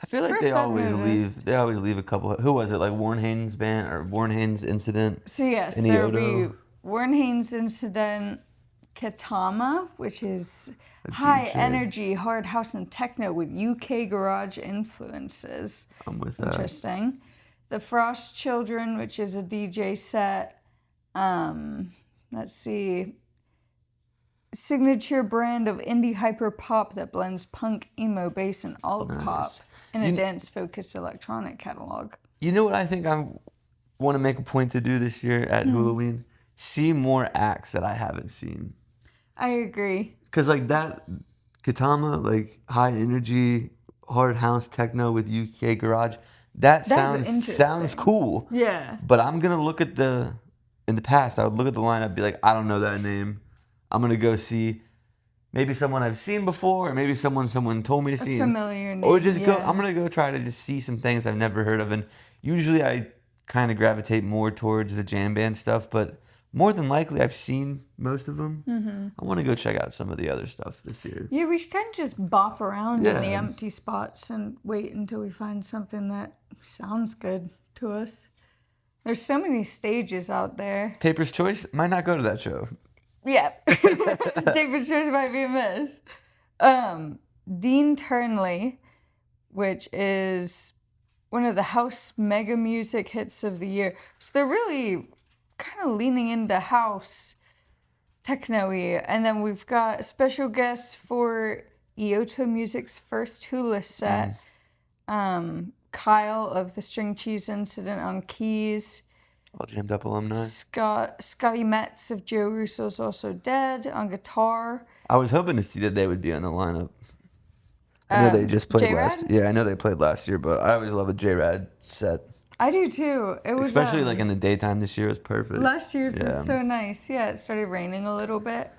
I feel like First they I've always noticed- leave. They always leave a couple. Who was it? Like Warren Haynes band or Warren Haynes incident? so yes, Any there will Odo? be Warren Haynes Incident, Katama, which is high DJ. energy hard house and techno with UK garage influences. I'm with that. Interesting. The Frost Children, which is a DJ set. Let's see. signature brand of indie hyper pop that blends punk, emo, bass, and alt pop in a dance-focused electronic catalog. You know what I think I want to make a point to do this year at Hulaween? See more acts that I haven't seen. I agree. Because like that Katama, like high energy, hard house techno with UK garage, that sounds interesting. cool. Yeah. But I'm gonna look at in the past, I would look at the lineup, be like, I don't know that name. I'm gonna go see maybe someone I've seen before, or maybe someone told me to see. Familiar name. Or just go. I'm gonna go try to just see some things I've never heard of, and usually I kind of gravitate more towards the jam band stuff, but more than likely I've seen most of them. I want to go check out some of the other stuff this year. Yeah, we should kind of just bop around in the Yeah. empty spots and wait until we find something that sounds good to us. There's so many stages out there. Taper's Choice might not go to that show. Yeah. Taper's Choice might be a miss. Dean Turnley, which is one of the house mega music hits of the year. So they're really kind of leaning into house techno-y. And then we've got special guests for Ioto Music's first Hula set. Kyle of the String Cheese Incident on keys. All jammed up alumni. Scotty Metz of Joe Russo's Also Dead on guitar. I was hoping to see that they would be on the lineup. I know they just played J-Rad? I know they played last year, but I always love a J-Rad set. I do too. It was Especially like in the daytime this year was perfect. last year's was so nice. Yeah, it started raining a little bit.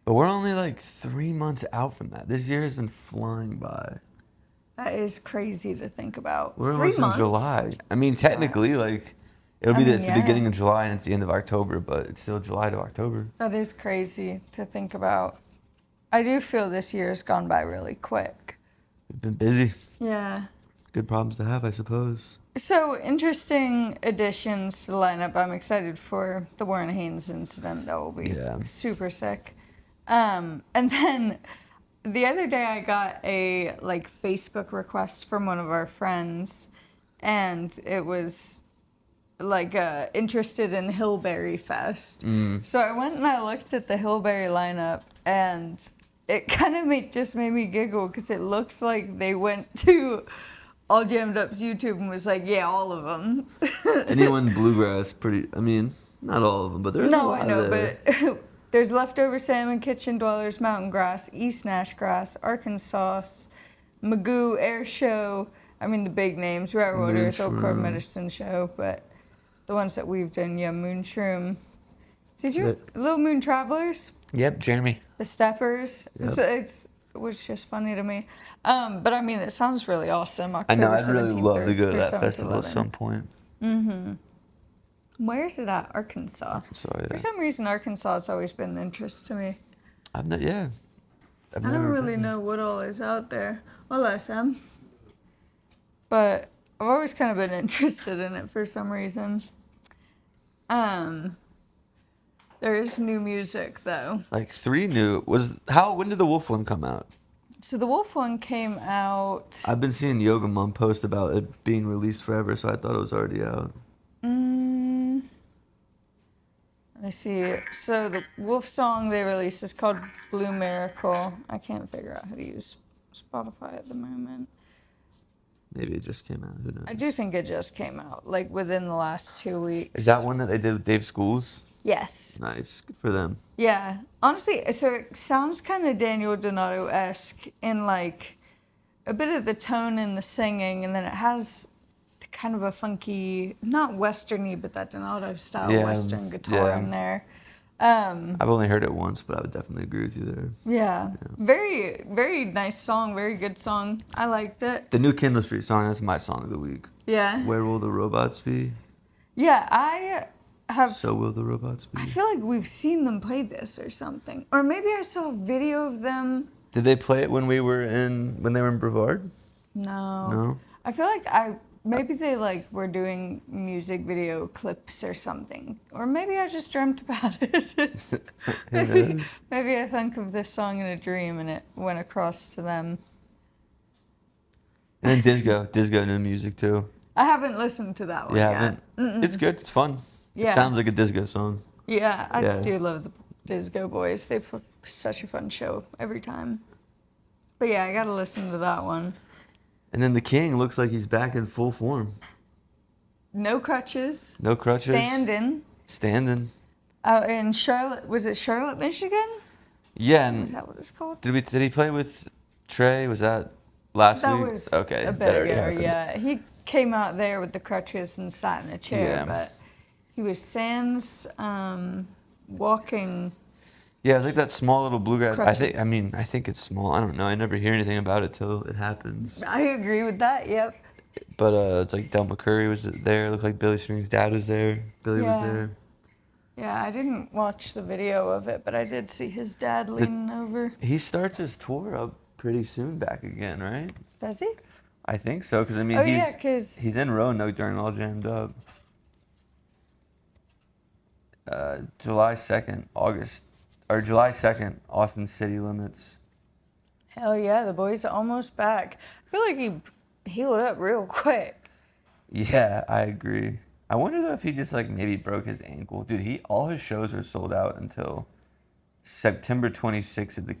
But we're only like 3 months out from that. This year has been flying by. That is crazy to think about. We're 3 almost in months. July. I mean, technically, like, it'll be it's the beginning of July and it's the end of October, but it's still July to October. That is crazy to think about. I do feel this year has gone by really quick. We've been busy. Yeah. Good problems to have, I suppose. So, interesting additions to the lineup. I'm excited for the Warren Haynes incident. That will be super sick. And then the other day I got a Facebook request from one of our friends, and it was interested in Hillberry Fest. So I went and I looked at the Hillberry lineup, and it kind of just made me giggle because it looks like they went to All Jammed Up's YouTube and was like, yeah, all of them. Anyone bluegrass, I mean, not all of them, but there's a lot there. But there's Leftover Salmon, Kitchen Dwellers, Mountain Grass, East Nash Grass, Arkansas, Magoo, Air Show. I mean, the big names, Rat Rotor, Old Cord Medicine Show, but the ones that we've done, Moonshroom. Did you? Little Moon Travelers? Yep, Jeremy. The Steppers. Yep. It was just funny to me. But I mean, it sounds really awesome. October I know, I'd really 17th love to go to that 7th, festival at 11th. some point. Where is it at? Arkansas. For some reason, Arkansas has always been an interest to me. I don't really know what all is out there. Hola, Sam. But I've always kind of been interested in it for some reason. There is new music though. Like 3 new. When did the Wolf one come out? So the Wolf one came out. I've been seeing Yoga Mom post about it being released forever, so I thought it was already out. Let me see. So the Wolf song they released is called Blue Miracle. I can't figure out how to use Spotify at the moment. Maybe it just came out. Who knows? I do think it just came out, within the last 2 weeks. Is that one that they did with Dave Schools? Yes. Nice. Good for them. Yeah. Honestly, so it sounds kind of Daniel Donato-esque in, a bit of the tone in the singing, and then it has kind of a funky, not westerny, but that Donato-style Western guitar in there. I've only heard it once, but I would definitely agree with you there. Yeah. Very, very nice song. Very good song. I liked it. The new Kindle Street song, that's my song of the week. Yeah. Where Will the Robots Be? Yeah, I have... So Will the Robots Be? I feel like we've seen them play this or something. Or maybe I saw a video of them. Did they play it when they were in Brevard? No. No? I feel like maybe they were doing music video clips or something. Or maybe I just dreamt about it. maybe I think of this song in a dream and it went across to them. And then Disco new music too. I haven't listened to that one You yet. haven't? It's good, it's fun. Yeah. It sounds like a disco song. Yeah, I do love the Disco Boys. They such a fun show every time. But yeah, I gotta listen to that one. And then the King looks like he's back in full form. No crutches. No crutches. Standing. Out in Charlotte, was it Charlotte, Michigan? Yeah, Is and that what it's called? did he play with Trey? Was that last That week? was Okay, a that bit already ago, happened. yeah. He came out there with the crutches and sat in a chair, Yeah. but he was sans walking. Yeah, it's like that small little bluegrass. Crutches. I think it's small. I don't know. I never hear anything about it till it happens. I agree with that, yep. But it's like Del McCurry was there. It looked like Billy String's dad was there. Billy was Yeah. there. Yeah, I didn't watch the video of it, but I did see his dad leaning over. He starts his tour up pretty soon back again, right? Does he? I think so, because I mean, Oh, yeah, 'cause- he's in Roanoke during All Jammed Up. July 2nd, Austin City Limits. Hell yeah, the boy's almost back. I feel like he healed up real quick. Yeah, I agree. I wonder though if he just like maybe broke his ankle. Dude, all his shows are sold out until September 26th at the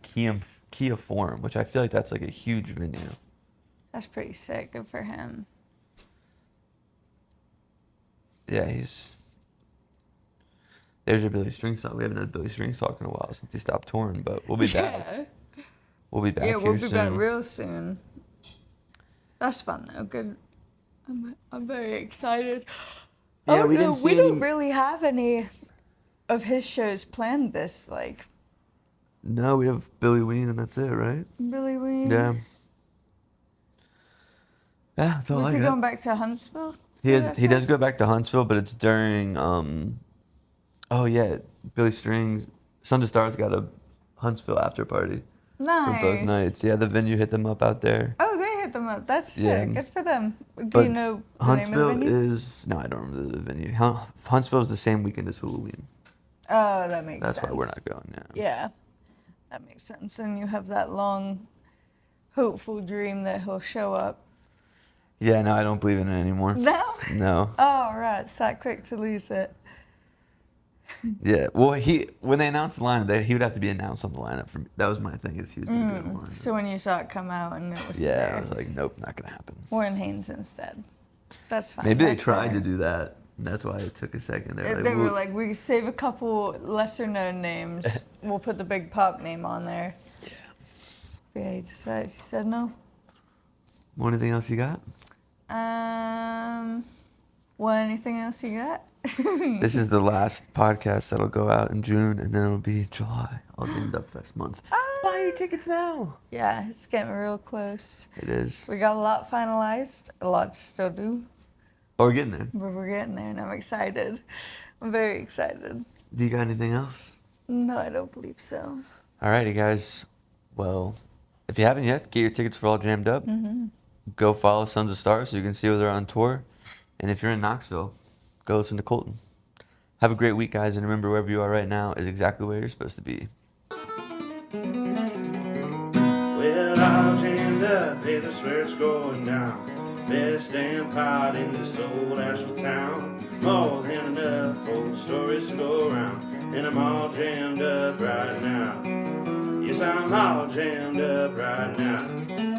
Kia Forum, which I feel like that's like a huge venue. That's pretty sick. Good for him. Yeah, there's your Billy Strings talk. We haven't had Billy Strings talk in a while since he stopped touring, but we'll be back. Yeah. We'll be back Yeah, we'll here be back soon. real soon. That's fun though. Good. I'm very excited. Yeah, oh we no, didn't see we don't any- really have any of his shows planned this No, we have Billy Ween and that's it, right? Billy Ween. Yeah. Yeah, that's all Was I he got. going back to Huntsville? He does go back to Huntsville, but it's during oh yeah, Billy Strings, Sons of Stars got a Huntsville after party Nice. for both nights. Yeah, the venue hit them up out there. Oh, they hit them up. That's sick. Yeah. Good for them. Do But you know the Huntsville name of the venue? is no, I don't remember the venue. Huntsville is the same weekend as Hulaween. Oh, that makes That's sense. why we're not going. Yeah. Yeah, that makes sense. And you have that long, hopeful dream that he'll show up. Yeah, no, I don't believe in it anymore. No? No. Oh, right. It's that quick to lose it. Yeah. Well, when they announced the lineup, he would have to be announced on the lineup for me. That was my thing, is he was going to be on the lineup. So when you saw it come out and it was Yeah, there, I was like, nope, not going to happen. Warren Haynes instead. That's fine. Maybe they That's tried fair. to do that. And that's why it took a second. They were like, we save a couple lesser known names. We'll put the big pop name on there. Yeah, he said no. Well, anything else you got? Well, anything else you got? This is the last podcast that'll go out in June, and then it'll be July, All Jammed Up Fest month. Buy your tickets now. Yeah, it's getting real close. It is. We got a lot finalized, a lot to still do, Oh, we're getting there. but we're getting there and I'm excited. I'm very excited. Do you got anything else? No, I don't believe so. Alrighty, guys. Well, if you haven't yet, get your tickets for All Jammed Up. Go follow Sons of Stars so you can see where they're on tour. And if you're in Knoxville, go listen to Colton. Have a great week, guys, and remember, wherever you are right now is exactly where you're supposed to be. Well, all jammed up, hey, that's where it's going down. Best damn pot in this old Asheville town. More than enough old stories to go around. And I'm all jammed up right now. Yes, I'm all jammed up right now.